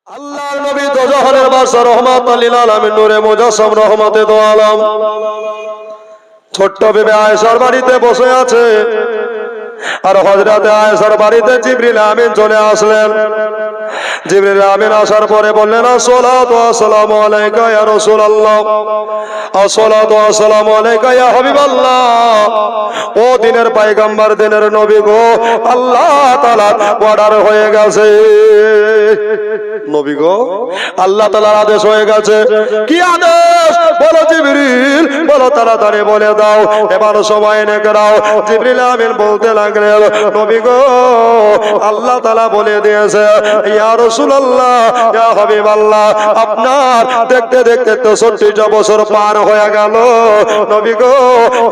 আল্লাহর নবী দোজাহানের বাদশা রহমাতুল লিল আলামিন নূরে মুজাসসাম রহমতে দো আলম ছোট্ট বেবি আয়েশার বাড়িতে বসে আছে। আর হযরতে আয়েশার বাড়িতে জিবরিল আমিন চলে আসলেন। জিবরিল আমিন আসার পরে বললেন, আসসালাতু ওয়াসসালামু আলাইকা ইয়া রাসূলুল্লাহ, আসসালাতু ওয়াসসালামু আলাইকা ইয়া হাবিবাল্লাহ। ও দিনের পয়গম্বর, দিনের নবী গো, আল্লাহ তাআলা অর্ডার হয়ে গেছে। নবী গো, আল্লাহ তাআলার আদেশ হয়ে গেছে। কি আদেশ? বলো জিবরিল, বলো তাড়াতাড়ি বলে দাও, এবার সময় নেকে দাও। জিবরিল আমিন বলতে লাগলেন, নবী গো, আল্লাহ তাআলা বলে দিয়েছে, ইয়া রাসূলুল্লাহ, ইয়া হাবিবাল্লাহ, আপনার দেখতে দেখতে 63টা বছর পার হয়ে গেল। নবী গো,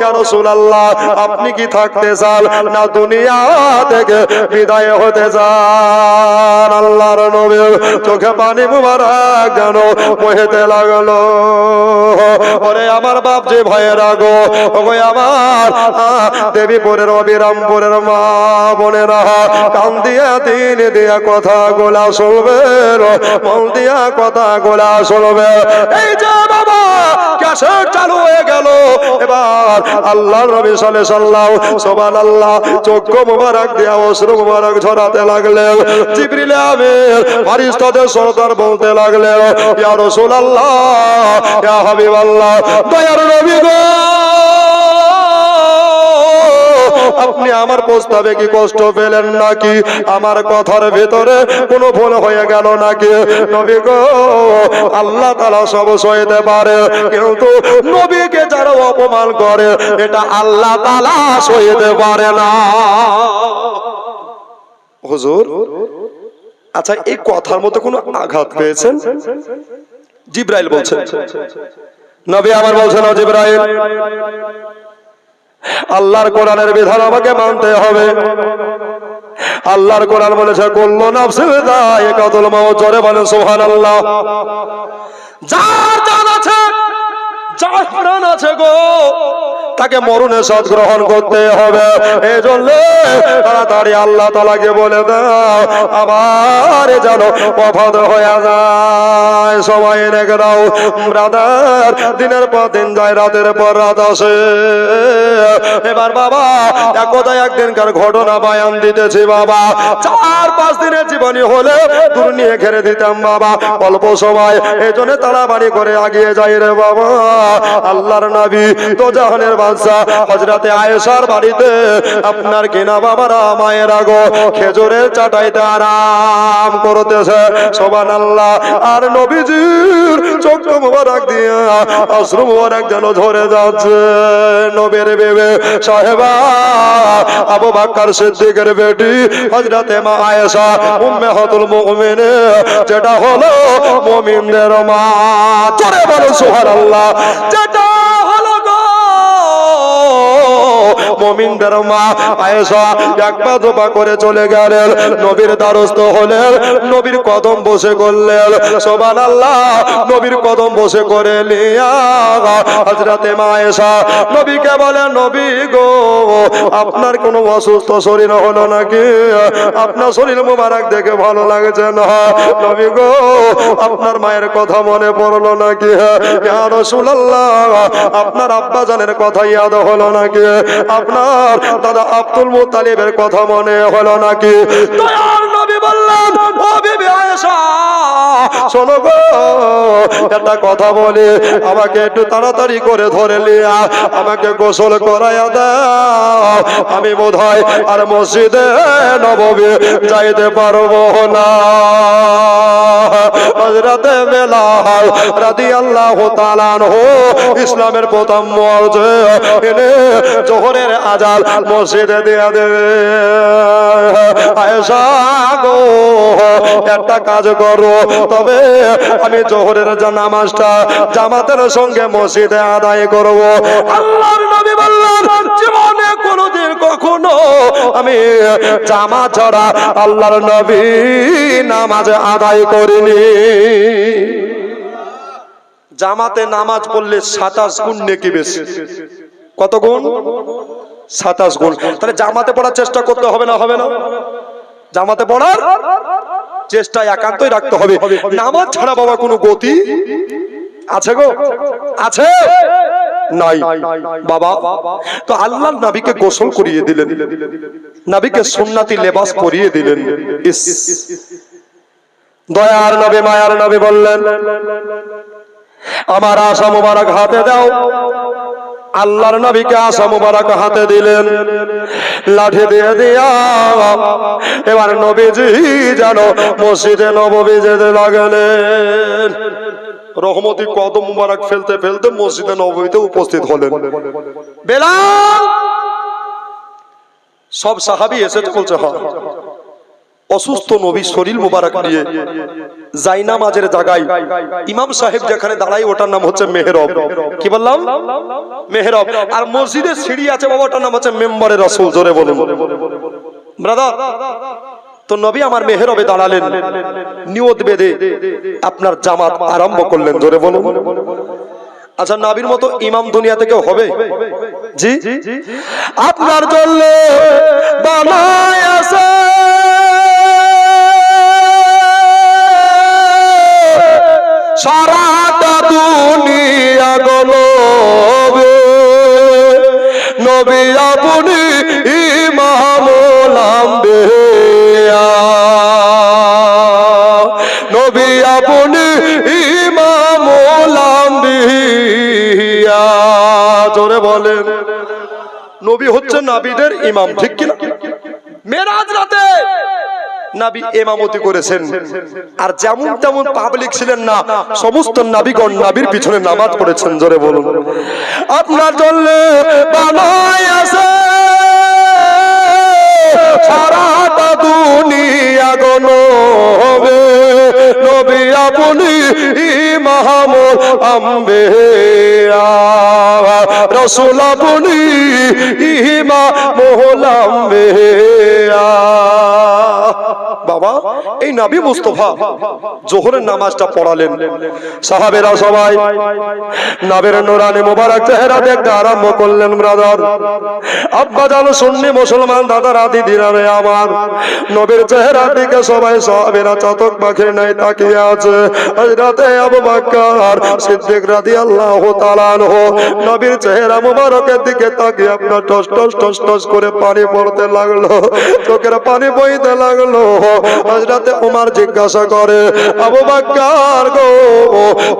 ইয়া রাসূলুল্লাহ, আপনি কি থাকতে চান না দুনিয়া থেকে বিদায় হতে চান? আল্লাহর নবী চোখে পানি মুবারক যেন বইতে লাগলো। ওরে আমার বাপ যে ভাইয়েরা গো, ওগো আমার দেবীপুরের অবিরামপুরের মা বোনেরা, কান দিয়া দিন দিয়া কথা গোলা শুনবে, মন দিয়া কথা গোলা শুনবে। এই যে বাবা ক্যাসেট চালু হয়ে গেল, এবার আল্লাহর নবী সাল্লাল্লাহু সুবহানাল্লাহ চক্ষু মুবারক দিয়া অশ্রু মুবারক ঝরাতে লাগলেন। জিবরিল আমিন ফেরেশতাদের সরদার বলতে লাগলেন, ইয়া রাসূলুল্লাহ, ইয়া হাবিবাল্লাহ, দয়ার নবী গো, আপনি আমার প্রস্তাবে কি কষ্ট পেলেন নাকি? আমার কথার ভিতরে কোনো ভুল হয়ে গেল নাকি? নবী গো, আল্লাহ তাআলা সব সইতে পারে, কিন্তু নবীকে যারা অপমান করে এটা আল্লাহ তাআলা সইতে পারে না। হুজুর, আচ্ছা এই কথার মধ্যে কোনো আঘাত পেয়েছেন? জিবরাইল বলছেন, নবী আমার বলছেন, ও জিবরাইল, আল্লাহর কোরআনের বিধান আমাকে মানতে হবে। আল্লাহর কোরআন বলেছে, কুল্লু নাফসিন যায়িকাতুল মাউত। জোরে বলেন সুবহানাল্লাহ। যার জান আছে, যার প্রাণ আছে গো, তাকে মরণের স্বাদ গ্রহণ করতে হবে। এই জন্য তাড়াতাড়ি আল্লাহ তাআলাকে বলে দাও, আবার যেন ওফাত হয়ে যায়। সময় রেখে দাও ব্রাদার, দিনের পর দিন যায়, রাতের পর রাত আসে। এবার বাবা একদা একদিনকার ঘটনা বয়ান দিতেছি বাবা। 4-5 দিনের জীবনী হলে দূর নিয়ে ঘেরে দিতাম বাবা, অল্প সময়, এই জন্য তাড়াতাড়ি করে আগিয়ে যাই রে বাবা। আল্লাহর নবী তো জাহানের বাদশা হযরতে আয়েশার বাড়িতে আপনার কিনা বাবারা মায়েরা গো খেজুরের চাটাইতে আরাম করতেছে। সুবহানাল্লাহ। আর নবীজির চোখ মুবারক দিয়া অশ্রু মুবারক যেন ঝরে যাচ্ছে। নবীর বিবি সাহেবা আবু বকর সিদ্দিকের বেটি হযরতে মা আয়েশা উম্মাহাতুল মুমিনিন, যেটা হলো মুমিনদের মা। জোরে বলুন সুবহানাল্লাহ। যেটা হলো গো মুমিনদের মা আয়েশা একবার দোয়া করে চলে গেলেন, নবীর দ্বারস্থ হলেন, নবীর কদম বসে করলেন। সুবহানাল্লাহ। নবীর কদম বসে করে লিয়া হযরতে মা আয়েশা নবীকে বলেন, নবী গো, আপনার কোনো অসুস্থ শরীর হলো নাকি? আপনার শরীর মোবারক দেখে ভালো লাগছে না। নবী গো, আপনার মায়ের কথা মনে পড়লো নাকি? ইয়া রাসূলুল্লাহ, আপনার আব্বা জানের কথা ইয়াদ হলো নাকি? আপনার দাদা আব্দুল মুত্তালিবের কথা মনে হলো নাকি? দয়ার নবী বললেন, ও বিবি আয়েশা, শোনো গো, একটা কথা বলি, আমাকে একটু তাড়াতাড়ি করে ধরে লিয়া আমাকে গোসল করাইয়া দাও। আমি বোধহয় আর মসজিদে নববী যাইতে পারবো না। হযরতে বেলাল রাদিয়াল্লাহু তাআলা আনহু ইসলামের প্রথম মুয়াজ্জিন, জোহরের আযান মসজিদে দিয়া দেবে। আয়েশা গো, একটা কাজ করো, তবে আমি জোহরের নামাজটা জামাতের সঙ্গে মসজিদে আদায় করব। আল্লাহর নবী বললেন, জীবনে কোনোদিন কখনো আমি জামা ছাড়া আল্লাহর নবী নামাজ আদায় করিনি। জামাতে নামাজ পড়লে 27 গুণ নেকি বেশি। কত গুণ? 27 গুণ। তাহলে জামাতে পড়ার চেষ্টা করতে হবে না? হবে না? জামাতে পড়ার চেষ্টা একান্তই রাখতে হবে। নামাজ ছাড়া বাবা কোনো গতি আছে গো? আছে নাই বাবা? তো আল্লাহর নবীকে গোসল করিয়ে দিলেন, নবীকে সুন্নতি লেবাস পরিয়ে দিলেন। ইস, দয়ার নবী মায়ার নবী বললেন, আমার আশা মুবারক হাতে দাও। আল্লাহর নবীকে আশা মুবারক হাতে দিলেন, লাঠি দিয়ে দিয়া এবার নবীজি যেন মসজিদে নববী যেতে লাগলেন। রহমতি কদম মুবারক ফেলতে ফেলতে মসজিদে নববীতে উপস্থিত হলেন। বেলাল, সব সাহাবী এসে বলছে, হ্যাঁ, অসুস্থ নবী শরীর মুবারক নিয়ে জায়নামাজের জায়গায় ইমাম সাহেব যেখানে দাঁড়ায় ওটার নাম হচ্ছে মেহরাব। কি বললাম? মেহরাব। আর মসজিদের সিঁড়ি আছে বাবা, ওটার নাম হচ্ছে মেম্বারে রাসূল। জোরে বলুন ব্রাদার। তো নবী আমার মেহরাবে দাঁড়ালেন, নিয়ত বেঁধে আপনার জামাত আরম্ভ করলেন। জোরে বলুন। আচ্ছা, নবীর মতো ইমাম দুনিয়াতে কেউ হবে? জি, আপনার জন্য বানায় আছে সারাটা দুনিয়া গলবে, নবী আপনি ইমামুল আম্বিয়া, নবী আপনি ইমামুল আম্বিয়া। জোরে বলেন। নবী হচ্ছে নবীদের ইমাম, ঠিক কিনা? মেরাজ রাতে নবী ইমামতি করেছেন, আর যেমন তেমন পাবলিক ছিলেন না, সমস্ত নবীগণ নবীর পিছনে নামাজ পড়েছেন। জোরে বলুন। আপনার জন্য বানায় আছে সারাটা দুনিয়া গলবে, নবী আপনি ইমামুল আম্বিয়া, রাসূল আপনি ইমামুল আম্বিয়া। বাবা, এই নবী মুস্তাফা জোহরের নামাজটা পড়ালেন, সাহাবেরা সবাই নবীর নূরানি মুবারক চেহারা দেখতে আরম্ভ করলেন। ব্রাদার, আব্বা জান, সুন্নি মুসলমান দাদারা দিদিরা রে আমার, নবীর চেহারার দিকে সবাই সাহাবেরা চাতক পাখির নাই তাকিয়ে আছে। হযরতে আবু বকর সিদ্দিক রাদিয়াল্লাহু তাআলা আনহু নবীর চেহারা মুবারকের দিকে তাকিয়ে আপনার টস টস টস টস করে পানি পড়তে লাগলো, চোখের পানি বইতে লাগলো। হযরতে ওমর জিজ্ঞাসা করে, আবু বকর গো,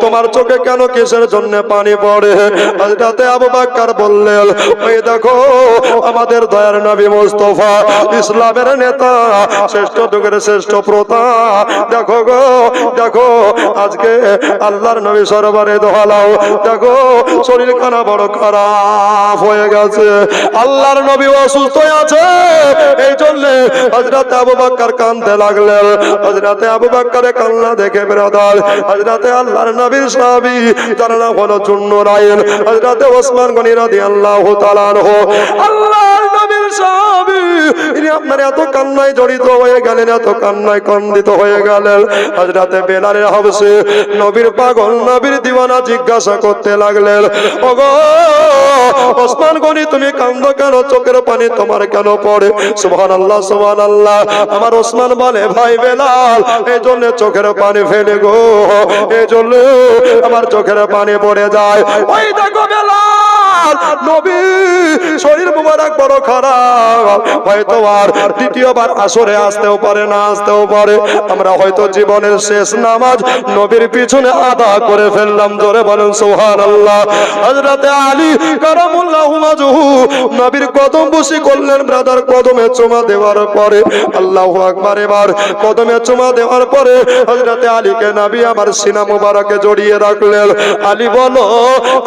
তোমার চোখে কেন কিসের জন্য পানি পড়ে? হযরতে আবু বকর বললেন, ওই দেখো আমাদের দয়ার নবী মুস্তাফা, ইসলামের নেতা, শ্রেষ্ঠ যুগের শ্রেষ্ঠ প্রতা, দেখো গো, দেখো আজকে আল্লাহর নবী সরবারে দোহালাও, দেখো শরীর খানা বড় খারাপ হয়ে গেছে, আল্লাহর নবী অসুস্থ আছে। এই জন্য হযরতে আবু বকর কাঁদতে লাগলেন। হযরতে আবু বকরের কান্না দেখে ব্রাদার, হযরতে আল্লাহর নবীর সাহাবী তার নাম হলো জুন্নুরাইন, হযরতে ওসমান গনি রাদিয়াল্লাহু তাআলা আনহু, আল্লাহর নবীর সাহাবী, ইনি আপনার এত কান্নায় জড়িত হয়ে গেলেন, এত কান্নায় কান্দিত হয়ে গেলেন। হযরতে বেলালের হাবশী নবীর পাগল, নবীর দিওয়ানা জিজ্ঞাসা করতে লাগলেন, ওগো ওসমান গনি, তুমি কান্দো কেন? চোখের পানি তোমার কেন পড়ে? সুবহানাল্লাহ, সুবহানাল্লাহ। আমার ওসমান বলে, ভাই বেলাল, এই জন্য চোখের পানি ফেলে গো, এই জন্য আমার চোখের পানি পড়ে যায়। ওই দেখো বেলাল, নবী শরীর মুবারক বড় খারাপ, হয়তো আর দ্বিতীয়বার আসরে আসতেও পারে, না আসতেও পারে। আমরা হয়তো জীবনের শেষ নামাজ নবীর পিছনে আদা করে ফেললাম। জোরে বলেন সুবহানাল্লাহ। হযরতে আলী কারামুল্লাহু ওয়াজহু নবীর কদম বসি করলেন। ব্রাদার, কদমে চুমা দেওয়ার পরে, আল্লাহু আকবার, এবার কদমে চুমা দেওয়ার পরে হযরতে আলীকে নবী আমার সিনা মুবারকে জড়িয়ে রাখলেন। আলী বলো,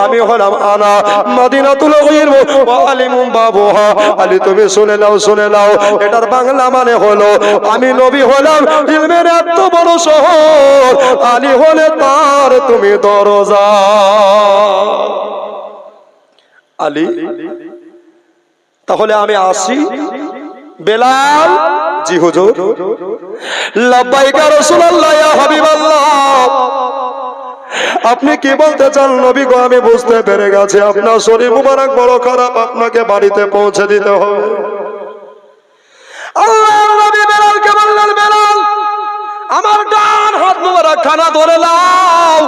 আমি হলাম আনা মদিনাতুল গয়র ওয়া আলিমুম বাবুহা। আলী তুমি শুনে নাও, শুনে নাও, এটার বাংলা মানে হলো, আমি নবী হলাম ইলমের এত বড় শহর, আলী হলে তার তুমি দরজা। আলী, তাহলে আমি আসি? বেলাল, জি হুজুর। লাব্বাইক ইয়া রাসূলুল্লাহ, ইয়া হাবিবাল্লাহ। আপনি কি বলতে চান? নবী গো, আমি বুঝতে পেরে গেছি আপনার শরীর মুবারক বড় খারাপ, আপনাকে বাড়িতে পৌঁছে দিতে হবে। আল্লাহর নবী বেলালকে বললেন, বেলাল, মুবারক খানা ধরে নাও।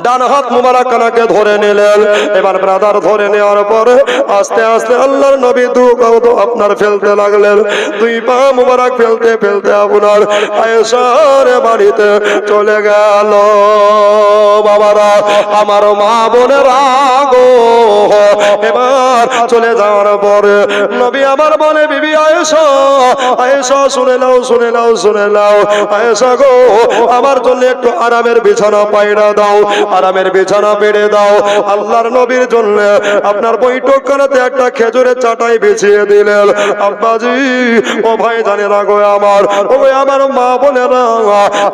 ডান হাত মুবারক খানাকে ধরে নিলেন। এবার ব্রাদার ধরে নেওয়ার পরে আস্তে আস্তে আল্লাহর নবী দু কদম আপনার ফেলতে লাগলেন। দুই পা মুবারক ফেলতে ফেলতে আপনার আয়েশার বাড়িতে চলে গেল। বাবারা, আমার মা বোনেরা গো, এবার চলে যাওয়ার পরে নবী আমার বলে, বিবি আয়েশা, আয়েশা শুনে নাও, শুনে নাও, শুনে নাও। আয়েশা গো, আমার জন্য একটু আরামের বিছানা পায়রা দাও, আরামের বিছানা পেড়ে দাও। আল্লাহর নবীর জন্য আপনার বৈঠকখানাতে একটা খেজুরের চাটাই বিছিয়ে দিলেন। আব্বাজি, ও ভাই জানে না গো আমার, ও আমার মা বোনেরা,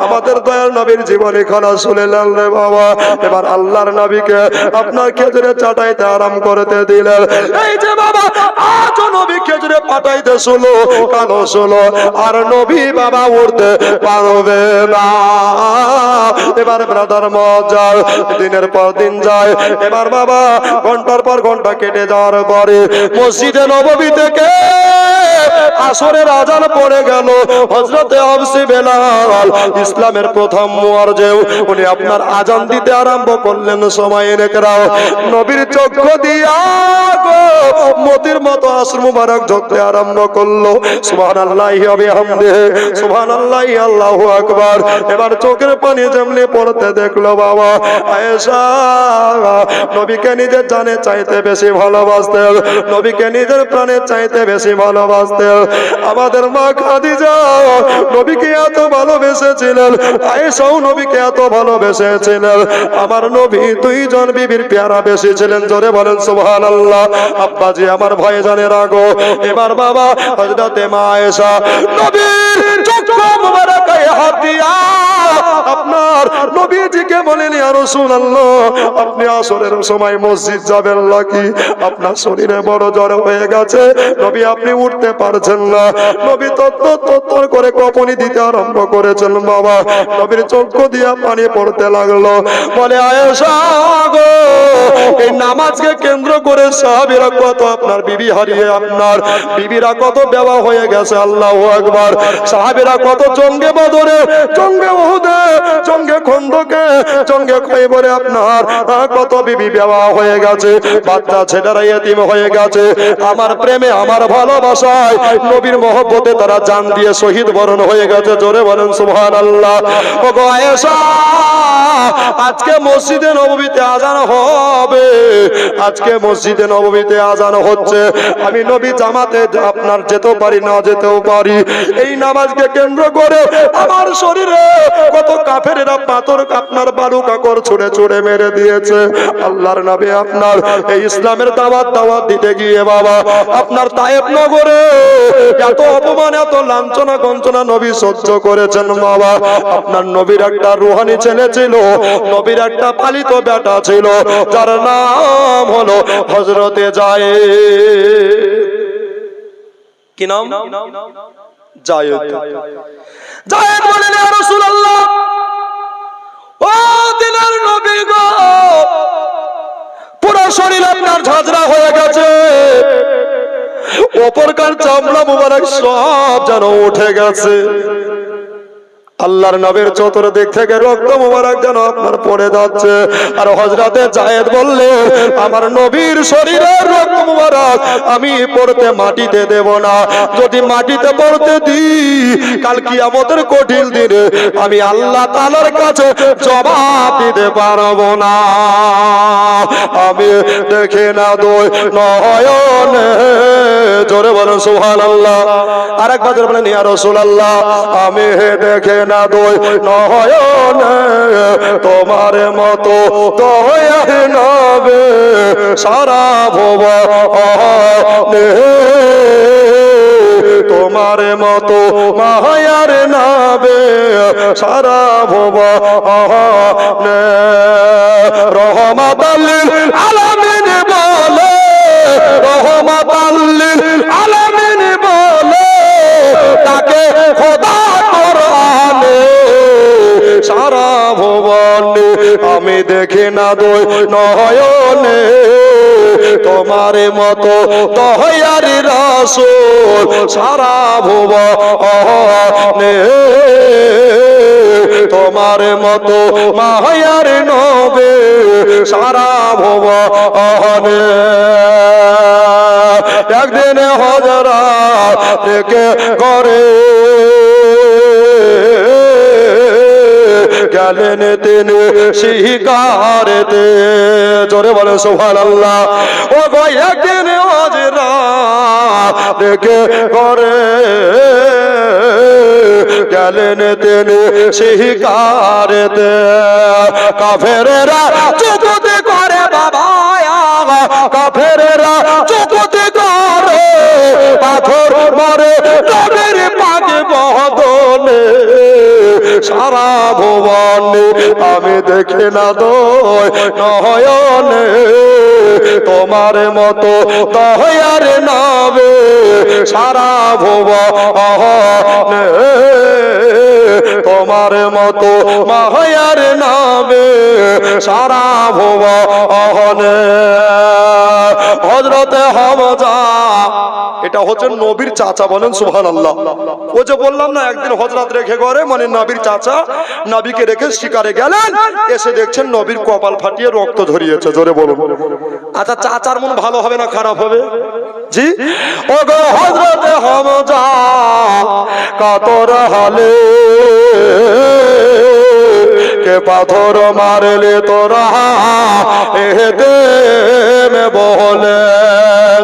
আমাদের দয়াল নবীর জীবনী খানা শুনলেন রে বাবা। এবার আল্লাহর নবীকে আপনার খেজুরের চাটাইতে আরাম করতে দিলেন। এই যে বাবা, আজ নবী খেজুরে পাঠাইতে শুলো, কালো শুলো, আর নবী বাবা উঠতে পারবে না। এবার ব্রাদার মজার দিনের পর দিন যায়। এবার বাবা ঘন্টার পর ঘন্টা কেটে যাওয়ার পরে মসজিদে নববী থেকে আসরের আজান পড়ে গেল। হযরতে আবসি বেলাল, ইসলামের প্রথম মুয়াজ্জিন, উনি আপনার আজান দিতে আরম্ভ করলেন। সময় নেকরাও নবীর চক্ষু দিয়া গো মতির মতো আশ্রু মুবারক ঝরতে আরম্ভ করলো। সুবহানাল্লাহি ওয়া বিহামদিহি, সুবহানাল্লাহি, আল্লাহু আকবার। এবার চোখের পানি যেমনি পড়তে দেখলো বাবা আয়েশা নবীকে নিজের জানে চাইতে বেশি ভালোবাসতেন, নবীকে নিজের প্রাণে চাইতে বেশি ভালোবাসতেন। আমাদের মা খাদিজা নবীকে এত ভালোবেসেছিলেন, আয়েশাও নবীকে এত ভালোবেসেছিলেন। আমার নবী দুইজন বিবির পেয়ারা বেশি ছিলেন। জোরে বলেন সুবহানাল্লাহ। আব্বাজি আমার ভয় জানে রাগো। এবার বাবা হযরতে মা আয়েশা নবীর চক্ষু মুবারকে হাত দিয়া আপনার নবীজিকে বলেন, ইয়া রাসূলুল্লাহ, আপনি আসরের সময় মসজিদ যাবেন নাকি? আপনার শরীরে বড় জ্বর হয়ে গেছে, নবী আপনি উঠতে পারছেন না। নবী তত্তর করে কপনি দিতে আরম্ভ করেছেন। বাবা নবীর চক্ষু দিয়া পানি পড়তে লাগলো। বলে আয়েশা গো, এই নামাজকে কেন্দ্র করে সাহাবীরা কত আপনার বিবি হারিয়ে, আপনার বিবিরা কত বেওয়া হয়ে গেছে। আল্লাহু আকবার। সাহাবীরা কত জঙ্গে বদরে, জঙ্গে উহুদে, জঙ্গে খন্দকে, জঙ্গে খৈবরে আপনার কত বিবি বেওয়া হয়ে গেছে, বাচ্চা ছেলেরা ইতিম হয়ে গেছে। আমার প্রেমে, আমার ভালোবাসায়, নবীর মহব্বতে তারা জান দিয়ে শহীদ বরণ হয়ে গেছে। জোরে বলেন সুবহানাল্লাহ। ওগো আয়েশা, আজকে মসজিদে নববীতে আজান হবে, আজকে মসজিদে নববীতে আজান হচ্ছে। আমি নবী জামাতে আপনার যেতেও পারি, না যেতেও পারি। এই নামাজকে কেন্দ্র করে আমার শরীরে কত কাফেরেরা পাথর আপনার বালু কাকর ছুঁড়ে ছুঁড়ে মেরে দিয়েছে। আল্লাহর নবী আপনার এই ইসলামের দাওয়াত দিতে গিয়ে বাবা আপনার তায়েফ নগরে এত অপমান, এত লাঞ্ছনা গঞ্জনা নবী সহ্য করেছেন। বাবা আপনার নবীর একটা রুহানি ছেলে ছিল, নবীর একটা পালিত বেটা ছিল, যার নাম হলো হযরতে যায়েদ। কি নাম? যায়েদ। যায়েদ বলেন, ইয়া রাসূলুল্লাহ, ও দিনের নবী গো, পুরো শরীর আপনার ঝাঁঝরা হয়ে গেছে, উপরকার চামড়া মুবারক সব যেন উঠে গেছে। আল্লাহর নবীর চতুর্দিক থেকে রক্ত মুবারক যেন আপনার পড়ে যাচ্ছে। আর হযরতে যায়েদ বললেন, আমার নবীর শরীরের রক্ত মুবারক আমি পড়তে মাটিতে দেব না। যদি মাটিতে পড়তে দিই, কাল কিয়ামতের কঠিন দিনে আমি আল্লাহ তাআলার কাছে জবাব দিতে পারবো না। আমি দেখে না দুই নয়নে, জোরে বলেন সুবহানাল্লাহ। আরেকবার জোরে বলেন, ইয়া রাসূলুল্লাহ, আমি দেখে না দুই নয়নে তোমার মতো দয়া নবে সারা ভুবনে, তোমার মতো মায়ার নবে সারা ভুবনে। রহমাতাল লিল আলামিন বলে, রহমাতাল লিল আলামিন বলে তাকে খোদা কোরআনে সারা ভুবনে। আমি দেখি না দুই নয়নে তোমার মতো দয়ারি রাসূল সারা ভুবনে, তোমার মতো মায়ার নবী সারা ভুবনে। একদিন হযরত থেকে করে গেলেন তিনি শিকারেতে, জোরে বলে সুবহানাল্লাহ। ও গো একদিন হযরত থেকে করে গেলেন তিনি শিকারেতে। কাফেরেরা চুকুতি করে বাবা, কাফেরেরা চুকুতি করে, পাথর মারে নবীর পাক বদনে সারা ভুবনে। আমি দেখি না নয়নে তোমার মতো দয়ার নবী সারা ভুবনে, তোমার মতো মায়ার নবী সারা ভুবনে। হযরতে হামজা, এটা হচ্ছে নবীর চাচা, বলেন সুবহানাল্লাহ। ও যে বললাম না একদিন হযরত রেখে করে, মানে নবীর চাচা নবীকে রেখে শিকারে গেলেন, এসে দেখছেন নবীর কপাল ফাটিয়ে রক্ত ঝরিয়েছে, জোরে বলুন। আচ্ছা চাচার মন ভালো হবে না খারাপ হবে? জি। ও গো হযরতে হামজা কাতর হালে কে পাথর মারলে তোরা এতে মে বলে,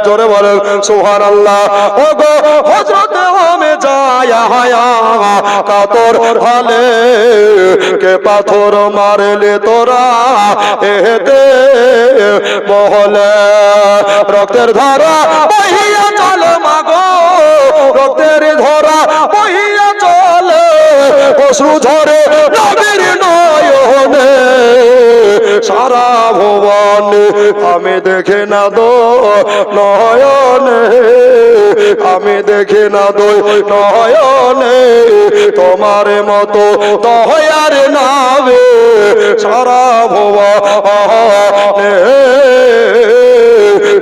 জোরে বলে সুবহানাল্লাহ। ও গো হযরতে হামজা কাতর হালে কে পাথর মারলে তোরা এতে বলে। রক্তের ধারা বহিয়া চলে মাগো, রক্তের ধারা বহিয়া চলে, অশ্রু ঝরে নবীর নয়নে সারা ভুবনে। আমি দেখে না নয়নে, আমি দেখে না নয়নে তোমার মতো দয়ার নবী সারা ভুবনে,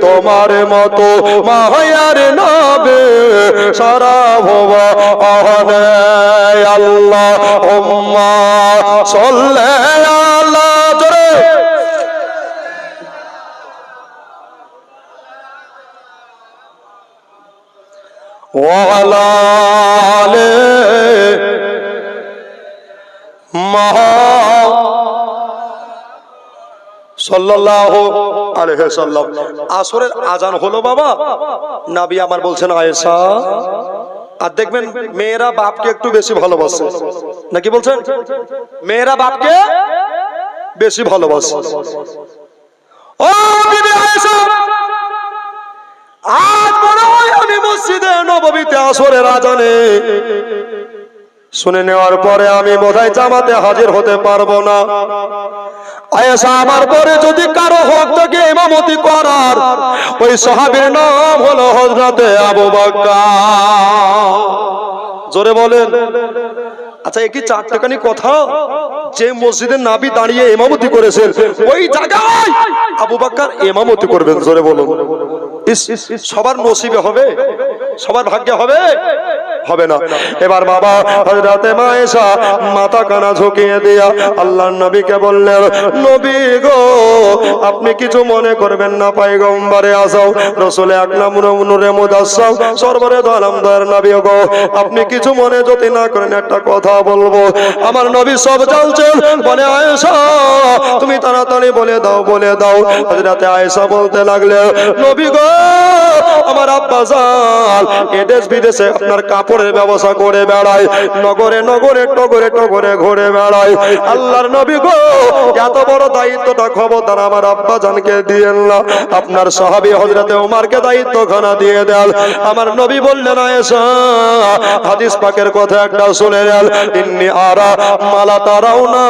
তোমার মতো মায়ার নবী সারা ভুবনে। আল্লাহুম্মা সাল্লি আলা, জোরে ওয়া আলা আলি সাল্লাল্লাহু আলাইহি ওয়াসাল্লাম। আসরের আজান হলো বাবা, নবী আমার বলছেন আয়েশা, আর দেখবেন মেয়েরা বাপকে একটু বেশি ভালোবাসে, নাকি বলছেন? মেয়েরা বাপকে বেশি ভালোবাসে। ও বিবি আয়েশা, আজ মনে হয় আমি মসজিদে নববীতে আসরের আজানে শুনে নেওয়ার পরে আমি বোধহয় জামাতে হাজির হতে পারবো না। আয়েশা, আমার পরে যদি কারো হক থাকে ইমামতি করার, ওই সাহাবীর নাম হলো হযরতে আবু বকর, জোরে বলেন। আচ্ছা একই চারটাখানি কথা, যে মসজিদে নবী দাঁড়িয়ে ইমামতি করেছেন ওই জায়গায় আবু বকর ইমামতি করবেন, জোরে বলুন। সবার নসিবে হবে? সবার ভাগ্যে হবে? হবে না। এবার বাবা হযরতে আয়েশা মাথা কানা ঝুঁকিয়ে দিয়া আল্লাহর নবীকে বললেন, নবী গো আপনি কিছু মনে করবেন না, পয়গম্বরে আযম রাসূল আকরাম নূরে মুদাসসাম সরবরে দো আলম দয়ার নবী গো, আপনি কিছু মনে যদি না করেন একটা কথা বলবো। আমার নবী সব জানছেন, বলে আয়েশা তুমি তাড়াতাড়ি বলে দাও, বলে দাও। হযরতে আয়েশা বলতে লাগলেন, নবী গো আমার আব্বা জান এদেশ বিদেশে আপনার কাপড়ের ব্যবসা করে বেড়ায়, নগরে নগরে টগরে টগরে ঘুরে বেড়ায়। আল্লাহর নবী গো এত বড় দায়িত্বটা খবরদার আমার আব্বা জানকে দিয়েন না, আপনার সাহাবী হযরতে ওমরকে দায়িত্বখানা দিয়ে দেন। আমার নবী বললেন, আয়েশা হাদিস পাকের কথা একটা শুনে নেন, ইন্নী আরা মালা তারাউনা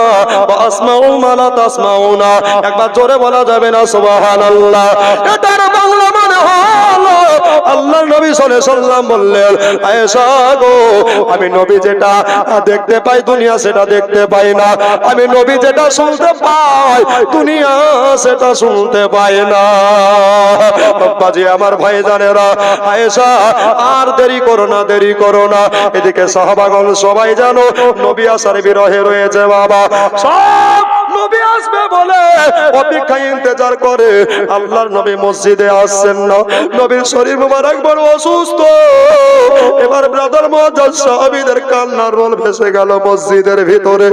ওয়া আসমাউ মালা তাসমাউনা। একবার জোরে বলা যাবে না সুবহানাল্লাহ? এটার বাংলা মানে হলো আল্লাহ নবী সাল্লাল্লাহু আলাইহি ওয়াসাল্লাম বললেন, আয়েশা গো, আমি নবী যেটা দেখতে পাই দুনিয়া সেটা দেখতে পাই না, আমি নবী যেটা শুনতে পাই দুনিয়া সেটা শুনতে পাই না। বাবাজি আমার ভাইজানেরা, আয়েশা আর দেরি করো না, দেরি করো না। এদিকে সাহাবাগণ সবাই জানো নবী আসার বিরহে রয়েছে বাবা, সব নবী আসবে বলে অপেক্ষা ইন্তজার করে। আল্লাহর নবী মসজিদে আসছেন না, নবীর শরীর মুবারক বড় অসুস্থ। এবার ব্রাদার মুআজ্জাজ সাহাবীদের কান্নার রোল ভেসে গেল মসজিদের ভিতরে,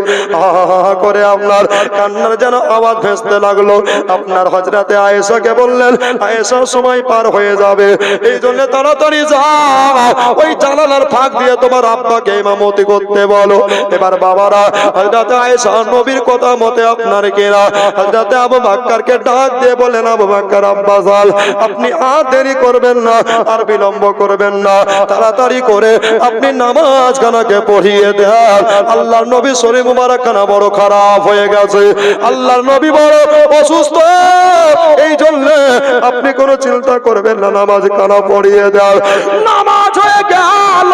আহা করে আপনার কান্নার যেন আওয়াজ ভেসতে লাগলো। আপনার হযরতে আয়েশাকে বললেন, আয়েশা সময় পার হয়ে যাবে, এই জন্য তাড়াতাড়ি যাও, ওই জানালার ফাঁক দিয়ে তোমার আব্বাকে ইমামতি করতে বলো। এবার বাবারা হযরতে আয়েশা নবীর কথা মতে আপনার কেরা হযরতে আবু বকরকে ডাক দিয়ে বলেন, আবু বকর আব্বা জাল, আপনি আর দেরি করবেন না, আর বিলম্ব করবেন না, তাড়াতাড়ি করে আপনি নামাজ খানাকে পড়িয়ে দেন। আল্লাহর নবী শরীর মুবারক খানা বড় খারাপ হয়ে গেছে, আল্লাহর নবী বড় অসুস্থ, এই জন্য আপনি কোনো চিন্তা করবেন না, নামাজ খানা পড়িয়ে দেন। নামাজ হয়ে গেল,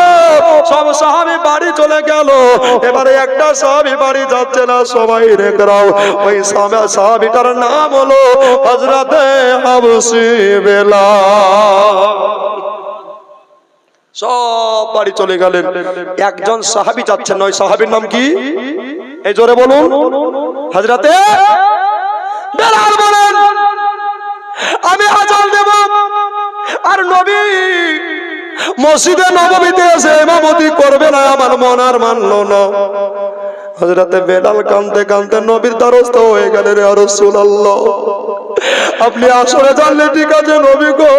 সব সাহাবী বাড়ি চলে গেল। এবারে একটা সাহাবী বাড়ি যাচ্ছে না, সবাই রেখরাও, ওই সাহাবীটার নাম হলো হযরতে আবু সিবেলাল। সব বাড়ি চলে গেলেন, একজন সাহাবী যাচ্ছেন না। ওই সাহাবীর নাম কি? এই জোরে বলুন। হযরতে বেলাল বলেন, আমি আজান দেব, আর নবী মসজিদে নববীতে এসে ইমামতি করবে না, আমার মন আর মানলো না। হযরতে বেলাল কাঁদতে কাঁদতে নবীর দ্বারস্থ হয়ে গেলেন, ইয়া রাসূলুল্লাহ, আপনি আসরে জানলে ঠিক আছে নবী গো,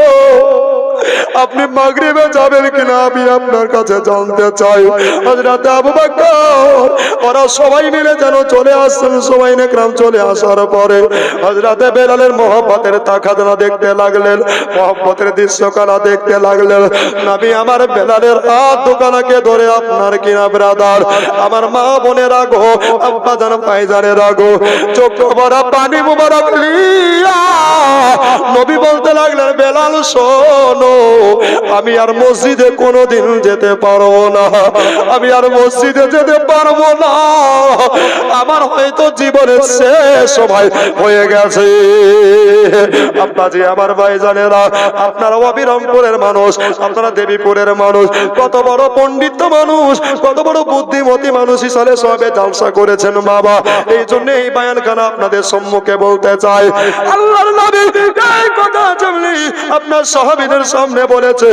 আপনি মাগরিবে যাবেন কিনা আমি আপনার কাছে জানতে চাই। হযরত আবু বকর ওরা সবাই মিলে যেন চলে আসছেন, সবাই নেকরাম চলে আসার পরে হযরত বেলালের মহব্বতের তাকাদনা দেখতে লাগলেন, মহব্বতের দৃশ্যকলা দেখতে লাগলেন। নবী আমার বেলালের হাত দোকানাকে ধরে, আপনার কিনা ব্রাদার, আমার মা বোনের আগো, আব্বা জান ভাইজানের আগো, চোখ ভরা পানি মুবারক লিয়া নবী বলতে লাগলেন, বেলাল শোনো, আমি আর মসজিদে কোনোদিন যেতে পারবো না, আমি আর মসজিদে যেতে পারবো না, আমার হয়তো জীবনের শেষ সময় হয়ে গেছে। আব্বাজি আমার ভাইজানেরা, আপনারা অবিরামপুরের মানুষ, আপনারা দেবীপুরের মানুষ, কত বড় পণ্ডিত মানুষ, কত বড় বুদ্ধিমতী মানুষ হিসাবে সবে জালসা করেছেন বাবা, এই জন্য এই বায়ানখানা আপনাদের সম্মুখে বলতে চাই। আল্লাহর নবী এই কথা যেমনি আপনার সাহাবীদের সামনে বলেছে,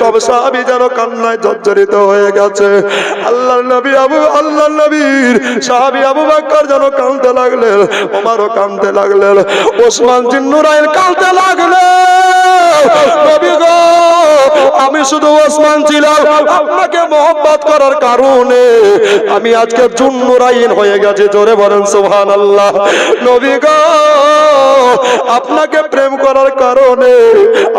সব সাহাবী যেন কান্নায় জর্জরিত হয়ে গেছে। আল্লাহর নবীর সাহাবী আবু বকর যেন কাঁদতে লাগলেন, ওমরও কাঁদতে লাগলেন, ওসমান জিন্নুরাইন কাঁদতে লাগলেন, নবী গো, আমি শুধু ওসমান ছিলাম, আপনাকে মহব্বত করার কারণে আমি আজকে জুন্নুরাইন হয়ে গেছি, জোরে বলেন সুবহানাল্লাহ। নবী গো, আপনাকে প্রেম করার কারণে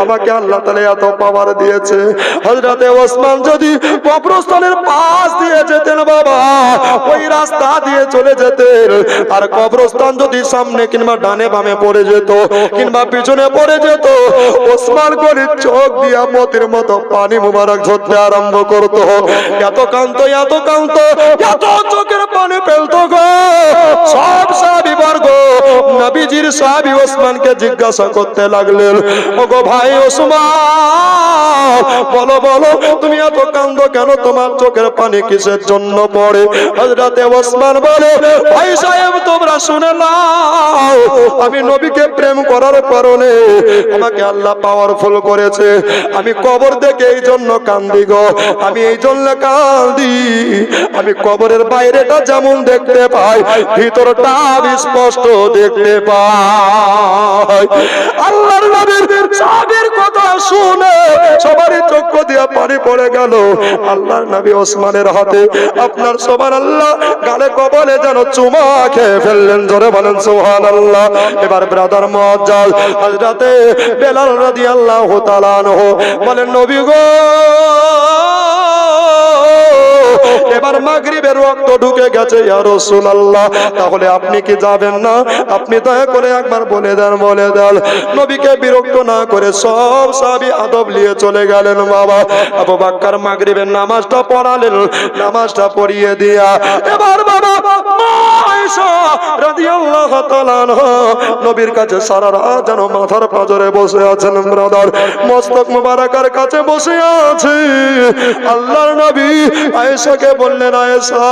আমাকে আল্লাহ তাআলা এত পাওয়ার দিয়েছে। হযরতে ওসমান যদি কবরস্থানের পাশ দিয়ে যেতেন বাবা, ওই রাস্তা দিয়ে চলে যেতেন, আর কবরস্থান যদি সামনে কিংবা ডানে বামে পড়ে যেত কিংবা পিছনে পড়ে যেত, ওসমান গনির চোখ দিয়া মতির মতো পানি মুবারক ঝরতে আরম্ভ করতো। এত কাঁদতো, এত কাঁদতো, এত চোখের পানি ফেলতো গো। সব সাহাবী বর্গ নবীজির সাহাবী ওসমানকে জিজ্ঞাসা করতে লাগলেন, ওগো ভাই ওসমান, বলো বলো তুমি এত কাঁদো কেন, তোমার চোখের পানি কিসের জন্য পড়ে? হযরতে ওসমান বলে, ভাই সাহেব তোমরা শুনে নাও, আমি নবীকে প্রেম করার কারণে আমাকে আল্লাহ পাওয়ারফুল করেছে, আমি কবর দেখে এই জন্য কান্দি গো, আমি এই জন্য কান্দি, আমি কবরের বাইরেটা যেমন দেখতে পাই ভিতরটা স্পষ্ট দেখতে পাই। আল্লাহর নবীর সাহাবীর কথা শুনে সবারই চোখ দিয়ে পানি পড়ে গেল। আল্লাহর নবী ওসমানের হাতে আপনার সুবহানাল্লাহ গালে কবলে যেন চুমা খেয়ে ফেললেন, জোরে বলেন সুবহানাল্লাহ। এবার ব্রাদার মুআজ্জাজ হযরতে বেলাল রাদিয়াল্লাহু তাআলা আনহু বলেন, নবী গো, এবার মাগরিবের রক্ত ঢুকে গেছে ইয়া রাসূলুল্লাহ, তাহলে আপনি কি যাবেন না? আপনি দয়া করে একবার বলে দেন, বলে দেন। নবীকে বিরক্ত না করে সব সাহাবী আদব নিয়ে চলে গেলেন। বাবা আবু বকর মাগরিবের নামাজটা পড়ালেন, নামাজটা পড়িয়ে দিয়া এবার বাবা মা আয়েশা রাদিয়াল্লাহু তাআলা আনহা নবীর কাছে সারা রাত যেন মাথার পাঁজরে বসে আছেন। ব্রাদার, মস্তক মুবারকের কাছে বসে আছে। আল্লাহর নবী আয়েশাকে বললেন, আয়েশা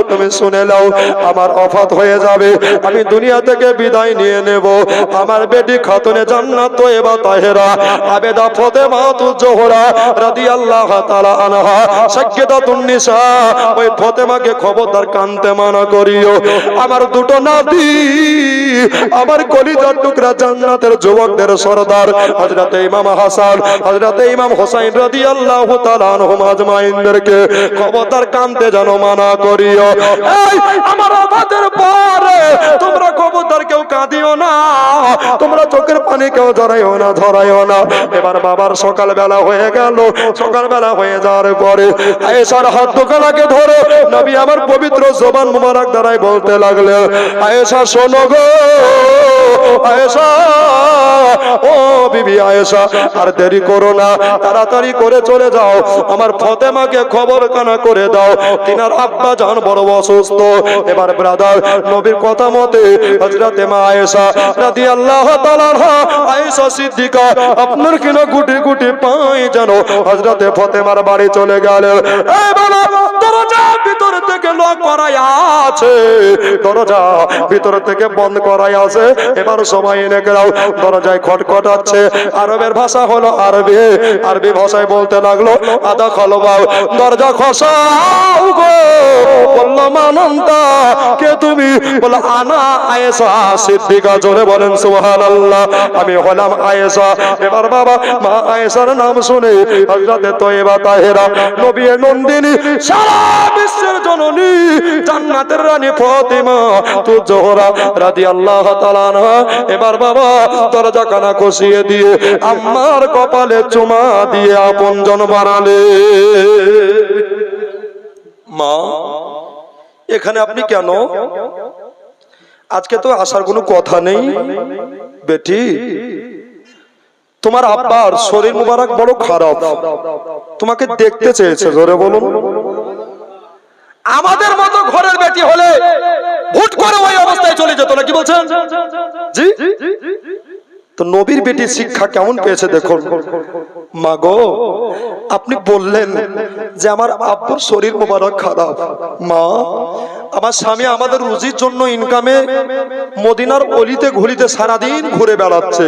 তুমি শুনে নাও, আমার ওফাত হয়ে যাবে, আমি দুনিয়া থেকে বিদায় নিয়ে নেব। আমার বেটি খাতুনে জান্নাত তয়্যিবা তাহেরা আবেদা ফাতেমা জোহরা রাদিয়াল্লাহু তাআলা আনহা সাইয়্যিদাতুন নিসা, ওই ফাতেমাকে খবরদার কানতে মানা করিও। আমার দুটো নাতি, আমার কলিজার টুকরা জান্নাতের যুবকদের সরদার হযরত ইমাম হাসান, হযরত ইমাম হুসাইন রাদিয়াল্লাহু তাআলা আনহুম আজমাইনদেরকে খবরদার কানতে যেন মানা করিও। এই আমার ওফাতের পরে তোমরা খবরদার কেউ কাঁদিও না, তোমরা চোখের পানি কেউ ঝরাইও না, ঝরাইও না। এবার বাবার সকালবেলা হয়ে গেল। সকালবেলা হয়ে যাওয়ার পরে আয়েশার হাত দুখানাকে ধরে নবী আমার পবিত্র জবান মুবারক দ্বারাই বলতে লাগলেন, আয়েশা শোনো গো, আয়েশা ও বিবি আয়েশা, আর দেরি করো না, তাড়াতাড়ি করে চলে যাও, আমার ফাতেমাকে খবর কানা করে দাও, তিনার আব্বা জান বড় অসুস্থ। এবার ব্রাদার নবীর কথা মতে হযরত মা আয়েশা রাদিয়াল্লাহু তাআলা আনহা, আয়েশা সিদ্দিকা আপনার কিনা গুটি গুটি পায় যেন হযরত ফাতেমার বাড়ি চলে গেলেন। এই বলো, দরজা ভিতর থেকে লক করাই আছে, দরজা ভিতর থেকে বন্ধ করাই আছে। এবার সময় এনে গেলাও, দরজায় খটখটাচ্ছে। আরবের ভাষা হলো আরবি, আরবি ভাষায় বলতে লাগলো, আদা খলবাও, দরজা খসাও গো। বললাম আনন্দা, কে তুমি? বলে আনা আয়েশা সিদ্দিকা। জোরে বলেন সুবহানাল্লাহ, আমি হলাম আয়েশা। এবার বাবা মা আয়েশার নাম শুনে হযরত তয়্যিবা তাহেরা নবী নন্দিনী, সারা বিশ্বের জননী, জান্নাতের রানী ফাতেমা জোহরা রাদিয়াল্লাহু তাআলা আনহা এবার বাবা দরজা কানা কষিয়ে দিয়ে আম্মার কপালে চুমা দিয়ে আপনজন বানালে। মা, এখানে আপনি কেন? আজকে তো আসার কোনো কথা নেই। বেটি, তোমার আব্বার শরীর মুবারক বড় খারাপ, তোমাকে দেখতে চেয়েছে। জোরে বলুন। আমাদের মতো ঘরের বেটি হলে ভুট করে ওই অবস্থায় চলে যেত না, কি বলছেন? জি, তো নবীর বেটি শিক্ষা কেমন পেয়েছে দেখুন। মা গো, আপনি বললেন যে আমার আব্বুর শরীর মোবারক খারাপ। মা, আমার স্বামী আমাদের রুজির জন্য ইনকামে মদিনার অলিতে গলিতে সারাদিন ঘুরে বেড়াচ্ছে।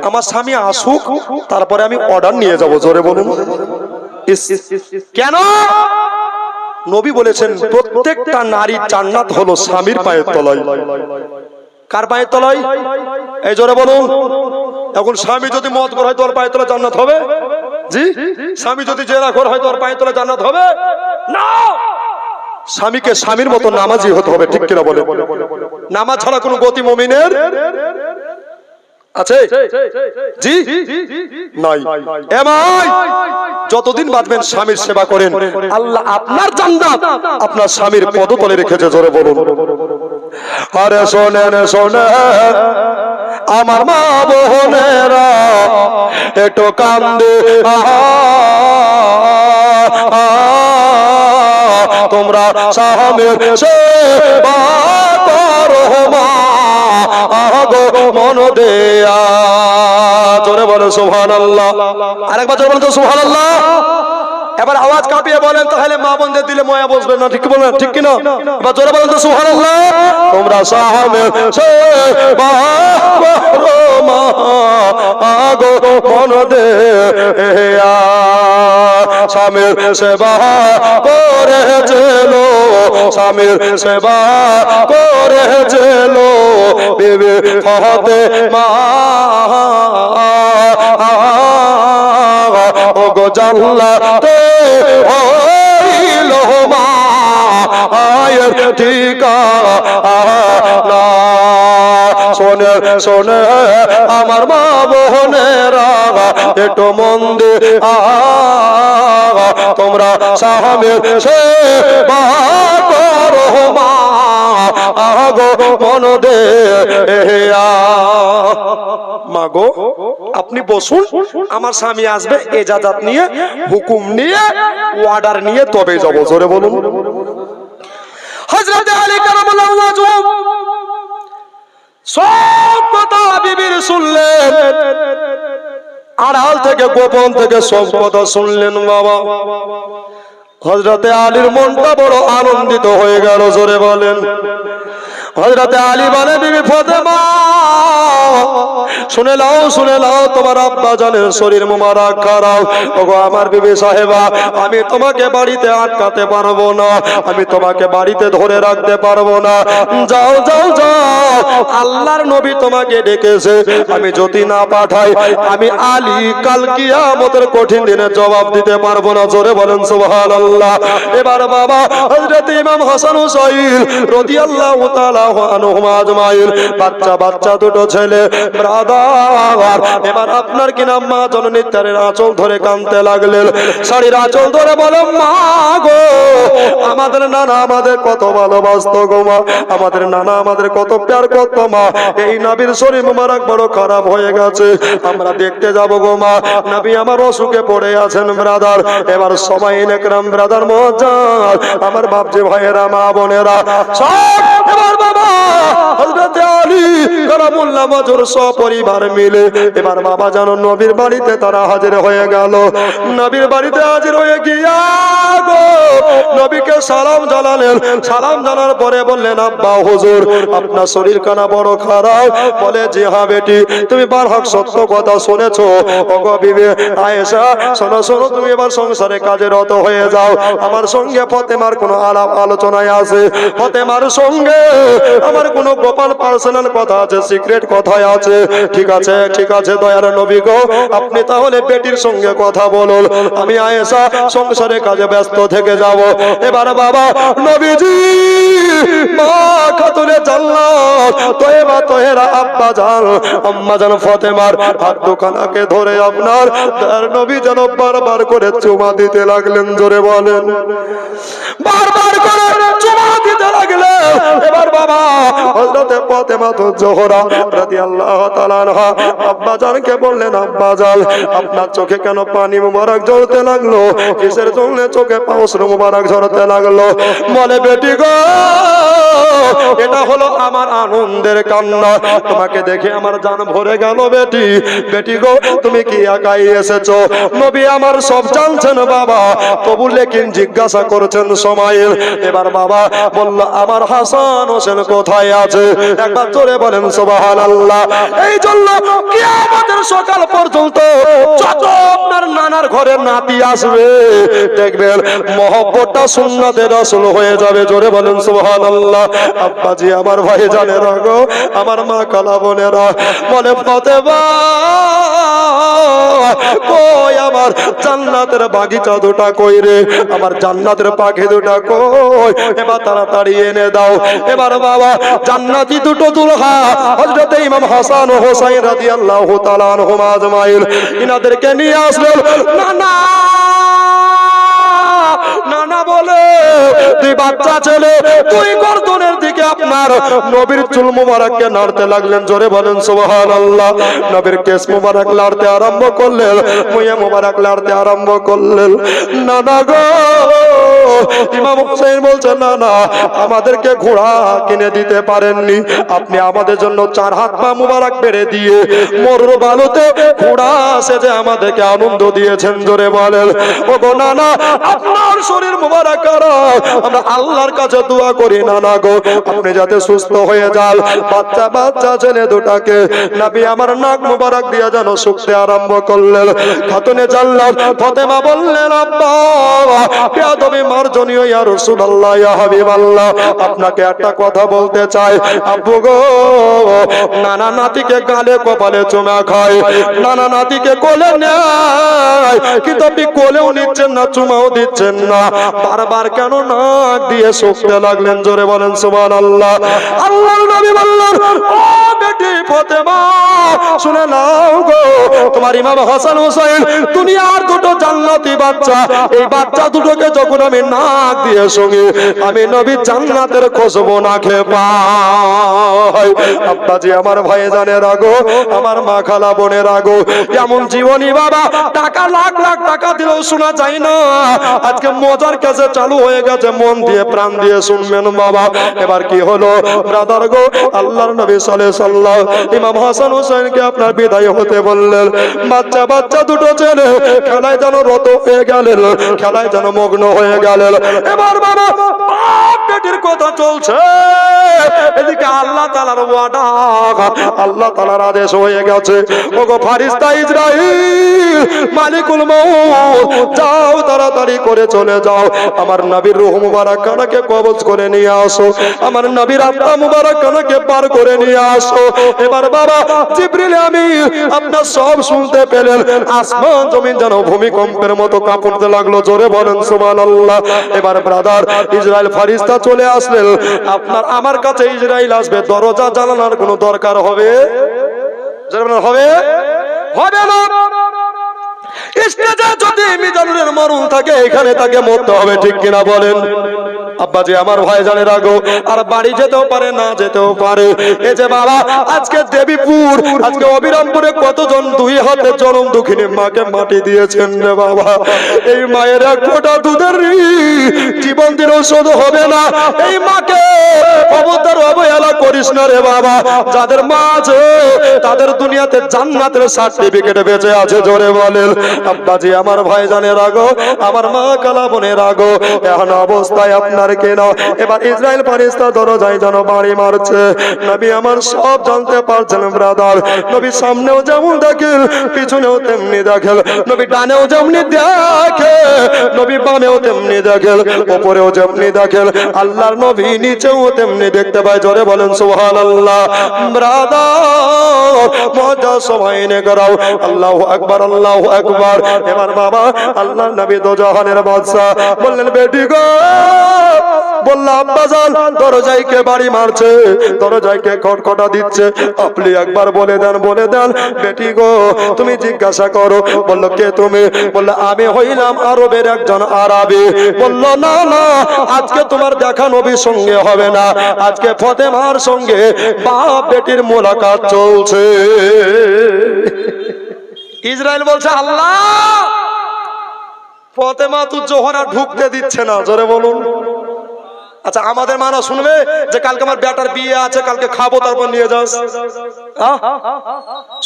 আমার স্বামী আসুক, তারপরে আমি অর্ডার নিয়ে যাব। জোরে বলুন। কেন? নবী বলেছেন প্রত্যেকটা নারীর জান্নাত হলো স্বামীর পায়ের তলায়। কার পায়ের তলায়? এই জোরে বলুন। এখন স্বামী যদি মদখোর হয়, তোর পায়ের তলায় জান্নাত হবে? জি। স্বামী যদি জেনাখোর হয়, তোর পায়ের তলায় জান্নাত হবে না। স্বামীকে স্বামীর মতো নামাজি হতে হবে, ঠিক কিনা বলে? নামাজ ছাড়া কোনো গতি মুমিনের আছে? জি নাই। এমাই যতদিন বাঁচবেন স্বামীর সেবা করেন, আল্লাহ আপনার জান্নাত আপনার স্বামীর পদতলে রেখেছে। জোরে বলুন। আরে শোনেন, শোনেন আমার মা বোনেরা, একটু কান্দে তোমরা স্বামীর সেবা করো মা গো মন দেয়া। জোরে বলো সুবহানাল্লাহ। আরেকবার জোরে বলেন তো সুবহানাল্লাহ। এবার আওয়াজ কাঁপিয়ে বলেন, তাহলে মা বোনদের দিলে ময়া বসবে না, ঠিক বলেন, ঠিক কিনা? এবার জোরে বলেন তো সুবহানাল্লাহ। তোমরা স্বামীর সেবা করো মা গো মন দেয়া। স্বামীর সেবা করেছিল, স্বামীর সেবা করেছিল বিবি ফাতেমা ও গো জান্নাতে হইল মা আয়ের ঠিকানা। শোনে শোনে আমার মা বোনেরা, একটু মন দিয়ে তোমরা সাহাবের সেবা করো মা আগো মন দে মাগো আপনি বসুন, আমার স্বামী আসবে এজাজত নিয়ে, হুকুম নিয়ে, অর্ডার নিয়ে তবে যাবো। জোরে বলুন। হযরত আলী কারামাল্লাহু ওয়াজহু সব কথা বিবির শুনলেন, আড়াল থেকে গোপন থেকে সব কথা শুনলেন। বাবা হযরতে আলীর মনটা বড় আনন্দিত হয়ে গেল। জোরে বলেন। হযরতে আলী বলে, বিবি ফাতেমা শুনে নাও তোমার আব্বা জানের শরীর মোবারক খারাপ। ওগো আমার বিবি সাহেবা, আমি তোমাকে বাড়িতে আটকাতে পারবো না, আমি তোমাকে বাড়িতে ধরে রাখতে পারবো না। যাও যাও যাও, আল্লাহর নবী তোমাকে ডেকেছে, আমি যদি না পাঠাই আমি আলী কাল কিয়ামতের কঠিন দিনে জবাব দিতে পারবো না। জোরে বলেন সুবহানাল্লাহ। এবার বাবা হযরত ইমাম হাসান হুসাইন রাদিয়াল্লাহু তাআলা আনহুমা আজমাইন, বাচ্চা দুটো ছেলে ব্রাদার, এবার আপনার কি নাম মা জননী তার আঁচল ধরে কাঁদতে লাগলেন, শাড়ির আঁচল ধরে বলে, মা গো আমাদের নানা আমাদের কত ভালোবাসতো গো মা, আমাদের নানা আমাদের কত প্যার করতো মা, এই নবীর শরীর মোবারক বড় খারাপ হয়ে গেছে, আমরা দেখতে যাব গো মা, নবী আমার অসুখে পড়ে আছেন ব্রাদার। এবার সবাই একরাম ব্রাদার মজাদ, আমার বাপজি ভাইয়েরা মা বোনেরা সব এবার বাবা হযরত আলী কারামুল্লাহ ওয়াজহুর সপরিবার মিলে এবার বাবা জানো নবীর বাড়িতে তারা হাজির হয়ে গেল। নবীর বাড়িতে হাজির হয়ে গিয়া গো নবীকে সালাম জানালেন। সালাম জানার পরে বললেন, আব্বা হুজুর আপনার শরীর কানা বড় খারাপ। বলে, জি হ্যাঁ বেটি, তুমি বারহাক সত্য কথা শুনেছো। ওগো বিবি আয়েশা শোনো শোনো, তুমি এবার সংসারে কাজে রত হয়ে যাও। আমার সঙ্গে ফাতেমার কোনো আলাপ আলোচনায় আছে, ফাতেমার সঙ্গে আমার কোনো গোপন পার্সোনাল কথা আছে, সিক্রেট কথাই আছে। ঠিক আছে ঠিক আছে দয়ার নবী গো, আপনি তাহলে বেটির সঙ্গে কথা বলুন, আমি আয়েশা সংসারে কাজে ব্যস্ত থেকে যাব। এবার বাবা নবীজি মা খাতুনে জান্নাত তয়বা তহেরা আব্বা জান আম্মা জান ফাতেমার হাত দুখানাকে ধরে আপনার দয়ার নবী যেন বারবার করে চুমা দিতে লাগলেন। জোরে বলেন। বারবার করে চুমা দিতে লাগলেন। এবার বাবা হযরত ফাতেমা তো জোহরা রাদিয়াল্লাহু তাআলা আনহা আব্বা জানকে বললেন, আব্বা জান আপনার চোখে কেন পানি মোবারক ঝরতে লাগলো, কিসের জন্য চোখে পাউসর মোবারক ঝরতে লাগলো? বলে, বেটি গো এটা হলো আমার আনন্দের কান্না, তোমাকে দেখে আমার জান ভরে গেল। বেটি বেটি গো তুমি কি একাই এসেছো? নবী আমার সব জানছেন বাবা, তবু লেকিন জিজ্ঞাসা করছেন সময়ের। এবার বাবা বলল, আমার হাসান হোসেন কোথায় আছে? একবার জোরে বলেন সুবহানাল্লাহ। এই জন্য কিয়ামতের সকাল পর্যন্ত যত আপনার নানার ঘরে নাতি আসবে দেখবেন মহব্বতটা সুন্নতে রাসূল হয়ে যাবে। জোরে বলেন সুবহানাল্লাহ। আব্বাজি আমার ভাই জানেরা গো, আমার মা কালা বোনেরা বলে, ফাতেমা কই আমার জান্নাতের বাগিচা দুটা কই রে, আমার জান্নাতের পাখি দুটা কই, এবার তাড়াতাড়ি এনে দাও। এবার বাবা জান্নাতি দুটো দুলহা হযরত ইমাম হাসান ও হোসাইন রাদিয়াল্লাহু তাআলা আনহুমা আজমাইন ইনাদেরকে নিয়ে আসলেন। নানা নানা বলে, তুই বাচ্চা ছেলে, তুই গর্দনের দিকে আপনার নবীর চুল মুবারককে নাড়তে লাগলেন। জোরে বলেন সুবহানাল্লাহ। নবীর কেশ মুবারক লাড়তে আরম্ভ করলেন, মুয়ে মুবারক লাড়তে আরম্ভ করলেন। নানা গো ইমাম হুসাইন বলছেন, না না আমাদেরকে ঘোড়া কিনে দিতে পারেননি, আপনি আমাদের জন্য 4 হাত পা মুবারক বেড়ে দিয়ে মরুর বালুতে ঘোড়া সেজে আমাদেরকে আনন্দ দিয়েছেন। জোরে বলেন। ওগো নানা আপনার শরীর মুবারক খারাপ, আমরা আল্লাহর কাছে দোয়া করি নানা গো আপনি যাতে সুস্থ হয়ে যান। বাচ্চা বাচ্চা ছেলে দুটাকে নবী আমার নাক মুবারক দিয়ে যেন শুকতে আরম্ভ করলেন। খাতুনে জান্নাত ফাতেমা বললেন, আব্বা বেয়াদবি মার মার্জনীয় ইয়া রাসূলুল্লাহ ইয়া হাবিবাল্লাহ, আপনাকে একটা কথা বলতে চাই। আব্বু গো, নানা নাতিকে গালে কপালে চুমা খায়, নানা নাতিকে কোলে নেয়, কিন্তু আপনি কোলেও নিচ্ছেন না, চুমাও দিচ্ছেন না, বারবার কেন নাক দিয়ে শুকতে লাগলেন? জোরে বলেন সুবহানাল্লাহ। আল্লাহর নবী বললেন, ও বেটি ফাতেমা, শুনে নাও গো, তোমার ইমাম হাসান হোসেন দুনিয়ার দুটো জান্নাতি বাচ্চা, এই বাচ্চা দুটোকে যখন আমি নাক দিয়ে শুঙি, আমি নবী জান্নাতের খুশবু নাকে পাই। আব্বাজি আমার ভাইজানের আগো, আমার মা খালা বোনের আগো, এমন জীবনী বাবা টাকা লাখ লাখ টাকা দিলেও শোনা যায় না। আজকে মজার কাছে চালু হয়ে গেছে, মন দিয়ে প্রাণ দিয়ে শুনবেন বাবা। এবার কি হলো ব্রাদার গো, আল্লাহর নবী সাল্লাল্লাহু আলাইহি সাল্লাম ইমাম হাসান হোসেনকে আপনার বিদায় হতে বললেন। বাচ্চা বাচ্চা দুটো ছেলে খেলায় যেন রত হয়ে গেলেন, খেলায় যেন মগ্ন হয়ে গেলেন। এবার বাবা বাপ বেটির কথা চলছে, এদিকে আল্লাহ তাআলার ওয়াদা, আল্লাহ তাআলার আদেশ হয়ে গেছে, ওগো ফারিস্তা ইসরাইল, মালিকুল মউত, যাও তাড়াতাড়ি করে চলে যাও, আমার নবীর রূহ মুবারক খানাকে কবজ করে নিয়ে আসো, আমার নবীর আত্মা মুবারক খানাকে পার করে নিয়ে আসো। এবার বাবা জিবরিল আমিন আপনার সব শুনতে পেলেন, আসমান জমিন যেন ভূমিকম্পের মতো কাঁপতে লাগলো। জোরে বলেন সুবহানাল্লাহ। এবার ব্রাদার ইসরাইল ফারিস্তা চলে আসলেন, আপনার আমার কাছে ইসরাইল আসবে, দরজা জানালার কোনো দরকার হবে? জোরে বলেন হবে? হবে না। স্টেজে যদি মিজানুরের মরণ থাকে, এখানে তাকে মরতে হবে, ঠিক কিনা বলেন? আব্বাজি আমার ভাইজানের আগো, আর বাড়ি যেতেও পারে, না যেতেও পারে। এই যে বাবা আজকে দেবীপুর, আজকে অবিরামপুরে কতজন দুই হাতে জনম দুঃখিনী মাকে মাটি দিয়েছেন রে বাবা। এই মায়ের এক ফোঁটা দুধের জীবন দিলেও শোধ হবে না। এই মাকে অবতার অবহেলা করিস না রে বাবা। যাদের মা আছে তাদের দুনিয়াতে জান্নাতের সার্টিফিকেট বেঁচে আছে। জোরে বলেন। আব্বাজি আমার ভাইজানের আগো, আমার মা কালা বোনের আগো, এখন অবস্থায় আপনার কেন এবার ইসরাইল ফারিস্তা দরজায় যেন বাড়ি মারছে। নবী আমার সব জানতে পারছেন ব্রাদার। নবী সামনেও যেমন দেখেন, পিছনেও তেমনি দেখেন, নবী ডানেও যেমনি দেখে, নবী বামেও তেমনি দেখেন, উপরেও যেমনি দেখেন, আল্লাহর নবী নিচেও তেমনি দেখতে পায়। জোরে বলেন সুবহানাল্লাহ। ব্রাদার মজা সবাই নে করাও, আল্লাহু আকবার, আল্লাহু আকবার। এবার বাবা আল্লাহর নবী দোজাহানের বাদশা বললেন, বেটি গো, বললাম আব্বাজান দরজায় কে বাড়ি মারছে, দরজায় কে খটখটা দিচ্ছে, আপনি একবার বলে দেন, বলে দেন। বেটি গো তুমি জিজ্ঞাসা করো। বলল, কে তুমি? বলল, আমি হইলাম আরবের একজন আরবি। বলল, না না, আজকে তোমার দেখা নবীর সঙ্গে হবে না, আজকে ফাতেমার সঙ্গে বাপ বেটির মোলাকাত চলছে। ইসরাইল বলছে, আল্লাহ ফাতেমা তো জোহরা ঢুকতে দিচ্ছে না। জোরে বলুন। আচ্ছা আমাদের মানা শুনবে যে কালকে আমার বেটার বিয়ে আছে, কালকে খাবো, তারপর নিয়ে যাস?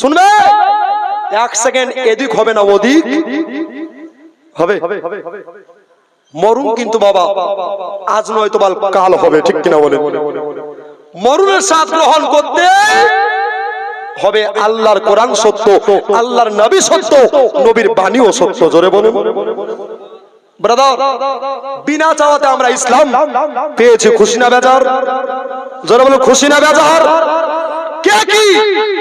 শুনবে? এক সেকেন্ড এদিক হবে না, ওদিক হবে। মরুন কিন্তু বাবা আজ নয় তো কাল হবে, ঠিক কিনা বলে? মরুনের স্বাদ গ্রহণ করতে হবে। আল্লাহর কোরআন সত্য, আল্লাহর নবী সত্য, নবীর বাণীও সত্য। জোরে বলুন। ব্রাদার বিনা চাওয়াতে আমরা ইসলাম পেয়েছি, খুশি না বেজার? জোরে বলুন, খুশি না বেজার? কে কি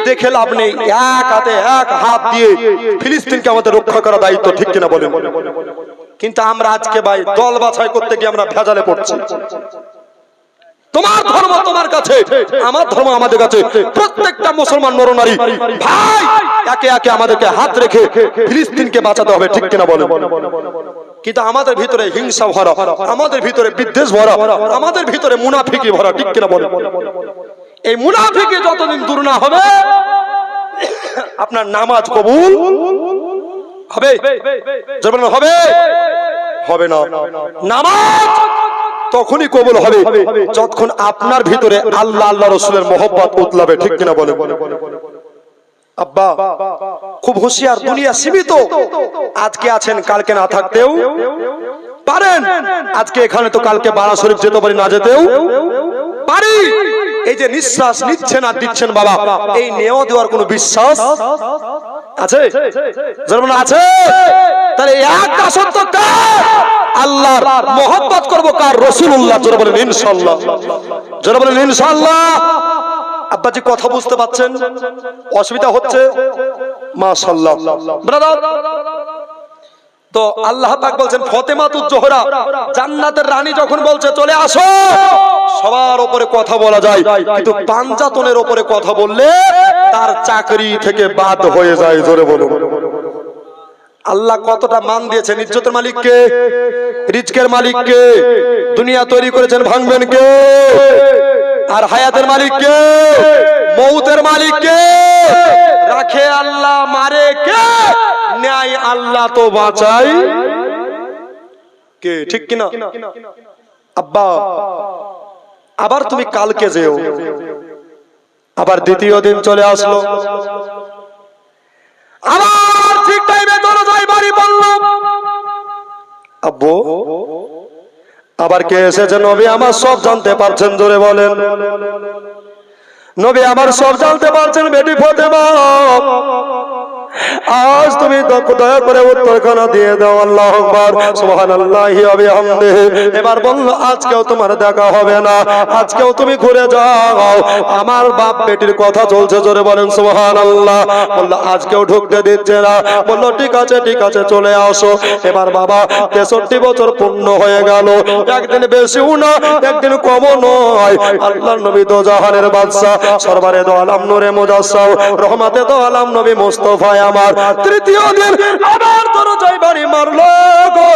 দেখে লাভ নেই, এক হাতে এক হাত দিয়ে ফিলিস্তিনকে আমাদের রক্ষা করা দায়িত্ব, ঠিক কিনা বলেন? কিন্তু আমরা আজকে ভাই দল বাছাই করতে গিয়ে আমরা ভেজালে পড়ছি। তোমার ধর্ম তোমার কাছে, আমার ধর্ম আমাদের কাছে। প্রত্যেকটা মুসলমান নরনারী ভাই একে একে আমাদেরকে হাত রেখে ফিলিস্তিনকে বাঁচাতে হবে, ঠিক কিনা বলেন? কিন্তু আমাদের ভিতরে হিংসা ভরা, আমাদের ভিতরে বিদ্বেষ ভরা, আমাদের ভিতরে মুনাফিকি ভরা, ঠিক কিনা বলেন? এই মুনাফিকি যতদিন দূর না হবে আপনার নামাজ কবুল হবে? হবে? হবে না। নামাজ তখনই কবুল হবে যতক্ষণ আপনার ভিতরে আল্লাহ আল্লাহ রাসূলের মহব্বত উতলাবে, ঠিক কিনা বলেন? আব্বা খুব হুঁশিয়ার, দুনিয়া সীমিত। আজকে আছেন, কালকে না থাকতেও পারেন। আজকে এখানে তো কালকে বারা শরীফ যেতে পারি, না যেতেও পারি। এই যে নিঃশ্বাস নিচ্ছেন আর দিচ্ছেন বাবা, এই নেওয়া দেওয়ার কোনো বিশ্বাস আছে? যেমন আছে, তাহলে এক দাসত্ব কার? আল্লাহর। মহব্বত করব কার? রাসূলুল্লাহ। জোরে বলেন ইনশাআল্লাহ। জোরে বলেন ইনশাআল্লাহ। আব্বাজি কথা বুঝতে পাচ্ছেন? অসুবিধা হচ্ছে? মাশাআল্লাহ। ব্রাদার, তো আল্লাহ পাক বলছেন ফাতেমাতুজ জোহরা জান্নাতের রানী যখন বলছে চলে আসো, সবার উপরে কথা বলা যায়, কিন্তু পাঞ্জাতনের উপরে কথা বললে তার চাকরি থেকে বাদ হয়ে যায়। জোরে বলুন। আল্লাহ কতটা মান দিয়েছেন। ইজ্জতের মালিক কে? রিজকের মালিক কে? দুনিয়া তৈরি করেছেন, ভাঙবেন কে? আর হায়াতের মালিক কে? মৌতের মালিক কে? রাখে আল্লাহ, মারে কে? ন্যায় আল্লাহ, তো বাঁচাই কে? ঠিক কিনা? আব্বা, আবার তুমি কালকে যেও। আবার দ্বিতীয় দিন চলে আসলো, আবার ঠিক টাইমে দরজায় বাড়ি পড়ল। আব্বু, আবার কে এসেছে? নবী আমার সব জানতে পারছেন। জোরে বলেন। নবী আমার সব জানতে পারছেন। বেটি ফাতেমা, আজ তুমি দয়া করে উত্তরখানা দিয়ে দাও। আল্লাহু আকবার, সুবহানাল্লাহি ওয়া বিহামদিহি। এবার বলল আজকেও তোমার দেখা হবে না, আজকেও তুমি ঘুরে যাও। আমার বাপ বেটির কথা চলছে। জোরে বলেন সুবহানাল্লাহ। বলল আজকেও ঢুকতে দিচ্ছে না। বলল ঠিক আছে, ঠিক আছে, চলে আসো। এবার বাবা 63 বছর পূর্ণ হয়ে গেল। একদিন বেশিও না, একদিন কমও নয়। আল্লাহর নবী দো জাহানের বাদশা, সরবারে দো আলম, নূরে মুজাসসাম, রহমাতে দো আলম নবী মুস্তাফা আমার তৃতীয় দিন আবার দরজায় বাড়ি মারলো গো।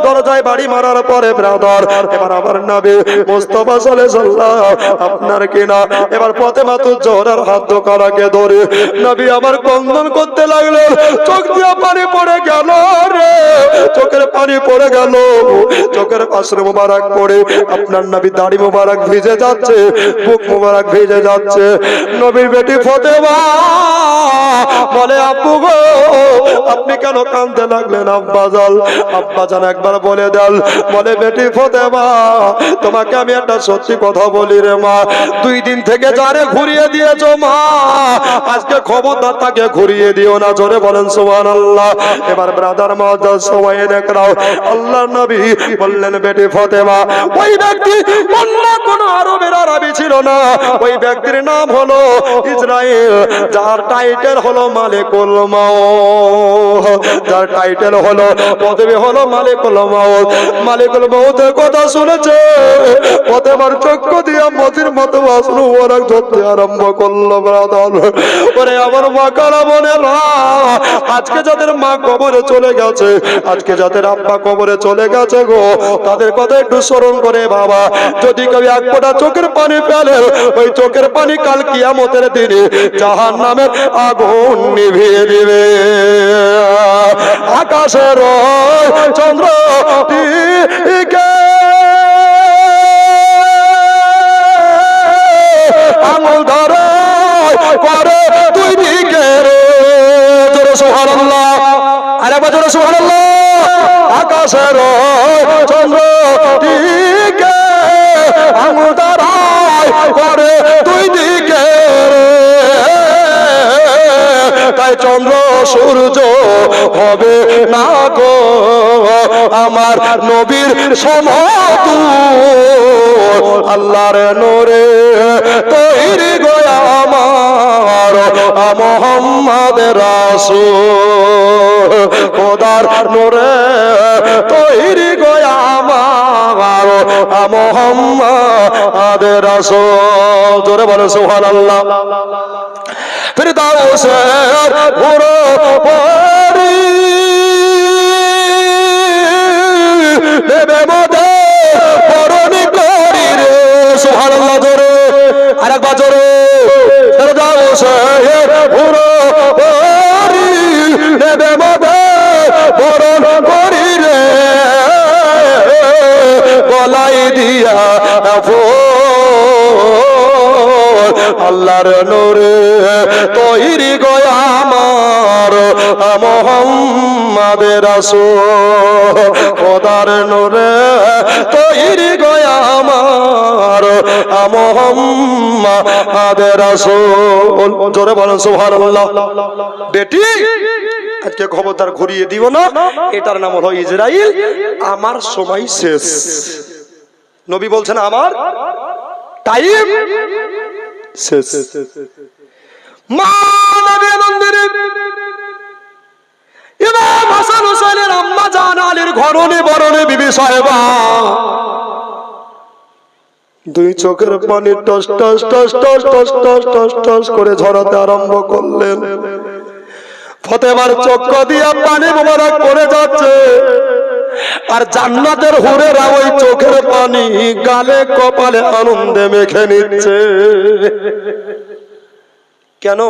দরজায় বাড়ি মারার পরে ব্রাদার, এবার আবার নবী মুস্তাফা সাল্লাল্লাহু আপনার কিনা। এবার ফাতেমাতুজ জোহরার হাত দোকানাকে ধরে নবী আবার কন্দন করতে লাগলেন। চোখ দিয়ে পানি পড়ে গেল রে, চোখের পানি পড়ে গেল। চোখের পাশে মোবারক পড়ে আপনার নবী দাড়ি মোবারক ভিজে যাচ্ছে, বুক মোবারক ভিজে যাচ্ছে। নবীর বেটি ফাতেমা বলে আব্বু গো, আপনি কেন কাঁদতে লাগলেন? আব্বাজান, আব্বাজান একবার বলে দেন। বলে বেটি ফাতেমা, তোমাকে আমি একটা সত্যি কথা বলি রে মা, 2 দিন থেকে যারে ঘুরিয়ে দিয়েছো মা, আজকে খবরদার তাকে ঘুরিয়ে দিও না। জোরে বলেন সুবহানাল্লাহ। এবার ব্রাদার মুআজ্জাজ সবাই দেখরাও, আল্লাহর নবী বললেন বেটি ফাতেমা, ওই ব্যক্তি অন্য কোন আরবের আরবি ছিল না। ওই ব্যক্তির নাম হলো ইসরাইল, যার টাইটেল হলো মালিকুল মাউত, যার টাইটেল হলো, পদবি হলো মালিকুল মাউত। মালিকুল মাউতের কথা শুনেছে, ফাতেমার চক্ষু দিয়ে মতির মতো অশ্রু ওরাক ঝরতে আরম্ভ করলো। ব্রাদার, ওরে আমার মা কারা বোনেরা, আজকে যাদের মা কবরে চলে গেছে, আজকে যাদের আব্বা কবরে চলে গেছে গো, তাদের কথা একটু স্মরণ করে বাবা। যদি কেউ এক ফোঁটা চোখের পানি ফেলে, ওই চোখের পানি কাল কিয়ামতের দিনে জাহান্নামের আগুন নিভিয়ে দিবে। আকাশের চন্দ্র টিকে আঙুল ধরে করে 2 দিকে রে। জোরে সুবহানাল্লাহ, আরেকবার জোরে সুবহানাল্লাহ। আকাশের চন্দ্র টিকে আঙুল ধরে করে 2 দিকে, তাই চন্দ্র সূর্য হবে না গো আমার নবীর সমতুল্য। আল্লাহর নূরে তৈরি গো আমার মুহাম্মদ রাসূল, খোদার নূরে তৈরি গো আমার মুহাম্মদ রাসূল। জোরে বলো সুবহানাল্লাহ। ফিরদাউসের পুরো পরি দেবে মদে পরনি করি রে। সুবহানাল্লাহ। জোরে আরেকবার জোরে। ফিরদাউসের পুরো পরি দেবে মদে পরন করি রে, গলাই দিয়া আল্লাহর নূরে তৈরি গো আমার মুহাম্মদ রাসূল, খোদার নূরে তৈরি গো আমার আন্না মুহাম্মাদুর রাসূল। জোরে বলেন সুবহানাল্লাহ। বেটি আজকে খবরদার ঘুরিয়ে দিও না, এটার নাম হলো ইসরাইল। আমার সময় শেষ। নবী বলছেন আমার টাইম শেষ। মা নবী মন্দিরে ইমাম হাসান হুসাইনের আম্মা জান আলীর ঘরণে বরণে বিবি সাহেবা দুই চোখের পানি toss toss toss toss toss toss toss toss করে ঝরাতে আরম্ভ করলেন। ফতেমার চক্ষু দিয়ে পানি মোবারক পড়ে যাচ্ছে, আর জান্নাতের হুরেরা ওই চোখের পানি গালে কপালে আনন্দে মেখে নিচ্ছে। কেন?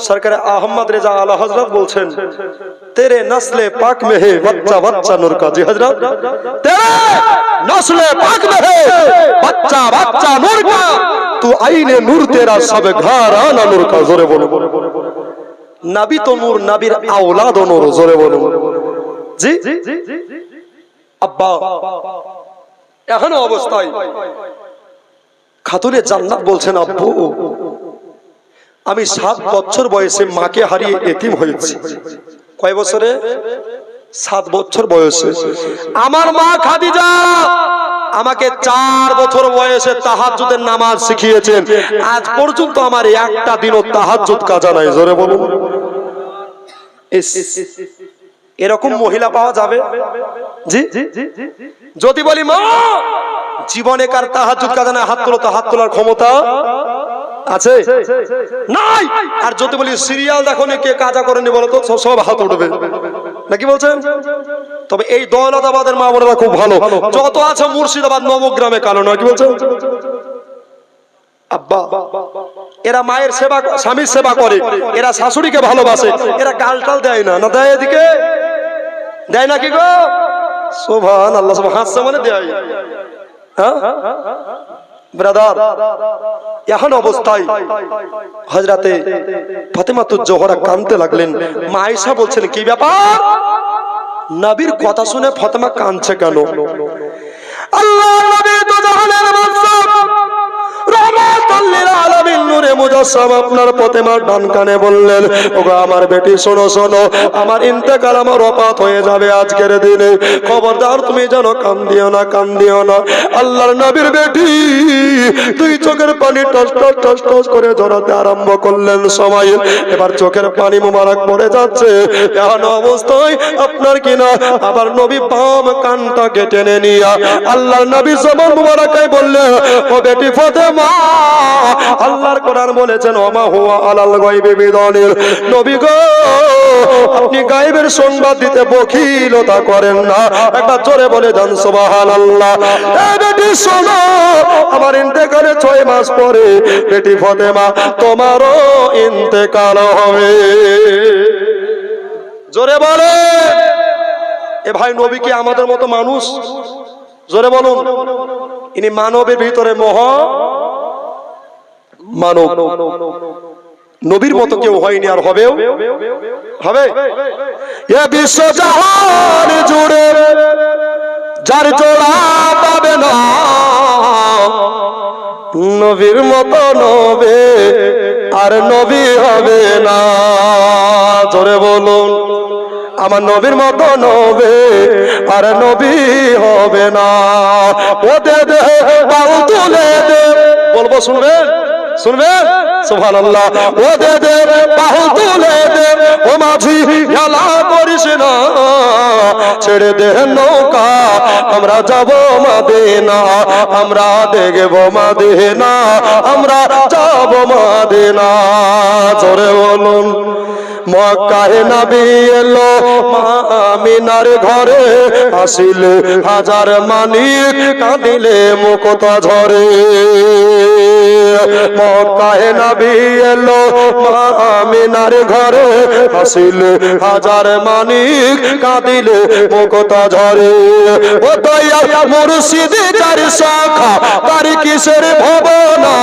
সরকার আহমদ রেজা আলা হযরত বলছেন, তেরে নসলে পাক মে হে বাচ্চা বাচ্চা নূর কা। জি হযরত, তেরে নসলে পাক মে হে বাচ্চা বাচ্চা নূর কা, তু আইনে নূর তেরা সব ঘরানা নূর কা। জোরে বলো। নবী তো নূর, নবীর আওলাদ নূর। জোরে বলো। জি আব্বা এখনো অবস্থায় খাতুনে জান্নাত বলছেন, আব্বু আমি 7 বছর বয়সে মাকে হারিয়ে এতিম হয়েছি। কয় বছরে? 7 বছর বয়সে। আমার মা খাদিজা আমাকে 4 বছর বয়সে তাহাজ্জুদের নামাজ শিখিয়েছেন। আজ পর্যন্ত আমার একটা দিনও তাহাজ্জুদ কাজা নাই। জোরে বলুন। এরকম মহিলা পাওয়া যাবে? জি যদি বলি মা জীবনে কার তাহাজ্জুদ কাজা নাই, হাত তোলো। তো হাত তোলার ক্ষমতা আছে? নাই। আর যদি বলি সিরিয়াল দেখো নি কে কাজা করেনি বলো তো, সব হাত উঠবে নাকি বলছেন? তবে এই দৌলতাবাদের মা বোনেরা খুব ভালো, যত আছে মুর্শিদাবাদ নবগ্রামে কালো। নাকি বলছেন? আব্বা এরা মায়ের সেবা, স্বামীর সেবা করে, এরা শাশুড়িকে ভালোবাসে, এরা গালটাল দেয় না। না দেয়? এদিকে দেয় নাকি গো? সুবহানাল্লাহ। সব হাসছে মানে দেয়। হ্যাঁ ব্রাদার, এখন অবস্থায় হযরতে ফাতেমাতুজ জোহরা কাঁদতে লাগলেন। মা আয়েশা বলছেন, কি ব্যাপার? নবীর কথা শুনে ফাতেমা কাঁদছে কেন? আল্লাহর নবী তো জাহানের বাদশা, রহমাতুল লিল আলামিন, নূরে মুজাসসাম আপনার ফাতেমার ডান কানে বললেন, ওগো আমার বেটি শোনো শোনো, আমার ইন্তেকাল, আমার ওফাত হয়ে যাবে আজকের দিনে। খবরদার তুমি যেন কান্দিও না, কান্দিও না। আল্লাহর নবীর বেটি দুই চোখের পানি টস টস টস টস করে ঝরাতে আরম্ভ করলেন। সময় এবার চোখের পানি মোবারক পড়ে যাচ্ছে। এমন অবস্থায় আপনার কিনা আবার নবী বাম কানটাকে টেনে নিয়ে আল্লাহর নবী জবান মোবারকায় বললেন, ও বেটি ফাতেমা, আল্লাহর কোরআন বলেছেন, ওমা হুয়া আলাল গায়বি বিদানির। নবী গো আপনি গায়বের সংবাদ দিতে বখিলতা করেন না। একটা জোরে বলে দেন সুবহানাল্লাহ। এই বেটি শোনো, আমার ইন্তেকালে 6 মাস পরে বেটি ফাতেমা তোমারও ইন্তেকাল হবে। জোরে বলে। এ ভাই, নবী কি আমাদের মতো মানুষ? জোরে বলুন। ইনি মানবের ভিতরে মহা মানব। নবীর মতো কেউ হয়নি, আর হবেও হবে। এ বিশ্বজাহান জুড়ে যার জোড়া পাবে না, নবীর মতো নবে আর নবী হবে না। জোরে বলুন। আমার নবীর মতো নবে আর নবী হবে না। ও দে দে বাউ তুলে দে, বলবো শুনবেন? শুনবেন? সুবহানাল্লাহ। ও দে দে বাহু তুলে দে, ও মাঝি হেলা করিস না, ছেড়ে দে নৌকা, আমরা যাব মদিনা, আমরা দেখব মদিনা, আমরা যাব মদিনা। জোরে বলুন। মক্কায় নবী এলো, মা আমিনার ঘরে আসিলে হাজার মানিক, কাঁদিলে মুক্তা ঝরে। মক্কায় নবী এলো, মা আমিনার ঘরে আসিলে হাজার মানিক, কাঁদিলে মুক্তা ঝরে। ও দয়া মুর্শিদ যার শাখা, তার কিসের ভাবনা,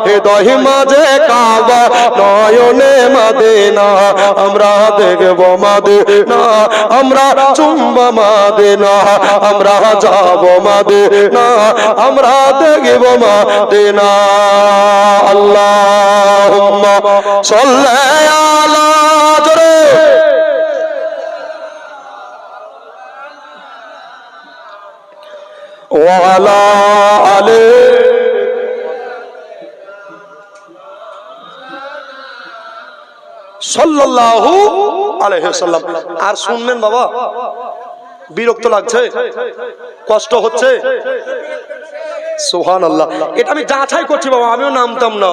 হৃদয় মাঝে কাবা, নয়নে মাদে না, আমরা দেখব মদিনা, আমরা চুম্ব মদিনা, আমরা যাব মদিনা, আমরা দেখব মদিনা। আল্লাহুম্মা সাল্লি আলা জোরে ওয়া আলা আলি সাল্লাল্লাহু আলাইহি ওয়াসাল্লাম। আর শুনবেন বাবা, বিরক্ত লাগছে, কষ্ট হচ্ছে, সুবহানাল্লাহ। এটা আমি যাচাই করছি বাবা, আমিও নামতাম না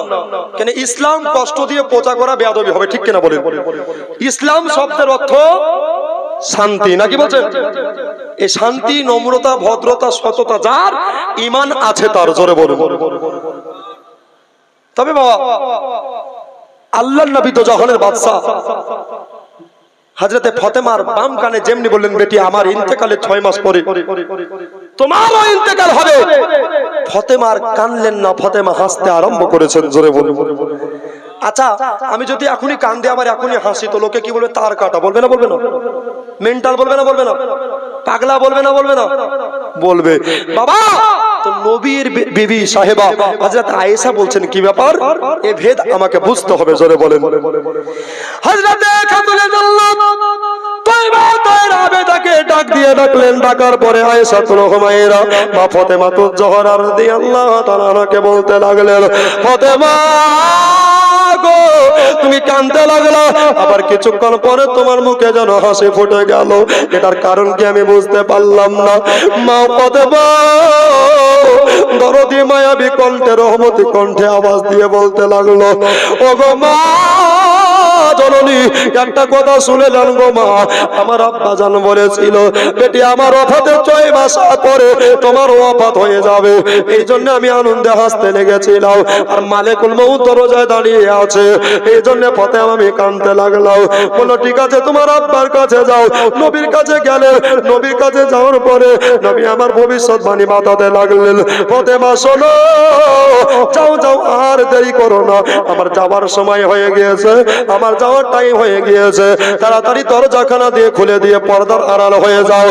কেন। ইসলাম কষ্ট দিয়ে প্রচার করা বেয়াদবি হবে, ঠিক কিনা বলেন? ইসলাম শব্দের অর্থ শান্তি, নাকি বলছেন? এই শান্তি, নম্রতা, ভদ্রতা, সততা যার ঈমান আছে তার, জোরে বলুন। তবে বাবা, আল্লাহর নবী তো জাহানের বাদশা, হযরতে ফাতেমার বাম কানে যেমনি বললেন, বেটি আমার ইন্তেকালের 6 মাস পরে তোমারও ইন্তেকাল হবে, ফাতেমার কানলেন না, ফাতেমা হাসতে আরম্ভ করেছেন, জোরে বলুন। আচ্ছা, আমি যদি এখনই কান্দে আবার এখনই হাসি, তো লোকে কি বলবে? তার কাটা বলবে না, বলবে না? মেন্টাল বলবে না, বলবে না? পাগলা বলবে না, বলবে না? বলবে। বাবা, তো নবীর বিবি সাহেবা হযরত আয়েশা বলছেন, কি ব্যাপার? এই ভেদ আমাকে বুঝতে হবে, জোরে বলেন। হযরতে খাতুনে জান্নাত তয়বা তায়রা আবেদাকে ডাক দিয়ে ডাকলেন। ডাকার পরে আয়েশাতুল হুমায়রা মা ফাতেমাতুজ জোহরা রাদিয়াল্লাহু তাআলা আনহাকে বলতে লাগলেন, ফাতেমা গো, তুমি কাঁদতে লাগলা, আবার কিছুক্ষণ পরে তোমার মুখে যেন হাসি ফুটে গেল, এটার কারণ কি আমি বুঝতে পারলাম না। মা ফাতেমা দরদি মায়াবী কণ্ঠে, রহমতি কণ্ঠে আওয়াজ দিয়ে বলতে লাগলো, ওগো মা জননী, একটা কথা শুনে যান গো মা, আমার আব্বা জান বলেছিল, বেটি আমার ওফাতে 6 মাস পরে তোমার ওফাত হয়ে যাবে, এই জন্য আমি আনন্দে হাসতে লেগেছিলাম, আর মালিকুল মউত দরজায় দাঁড়িয়ে আছে, এই জন্য ফাতেমা আমি কাঁদতে লাগলাম। বলল, ঠিক আছে, তোমার আব্বার কাছে যাও। নবীর কাছে গেলে, নবীর কাছে যাওয়ার পরে নবী আমার ভবিষ্যৎবাণী বাতাতে লাগলেন, ফাতেমা শোনো, যাও যাও, আর দেরি করো না, আমার যাওয়ার সময় হয়ে গিয়েছে, আমার যাওয়ার টাইম হয়ে গিয়েছে, তাড়াতাড়ি দরজাখানা দিয়ে খুলে দিয়ে পর্দার আড়াল হয়ে যাও।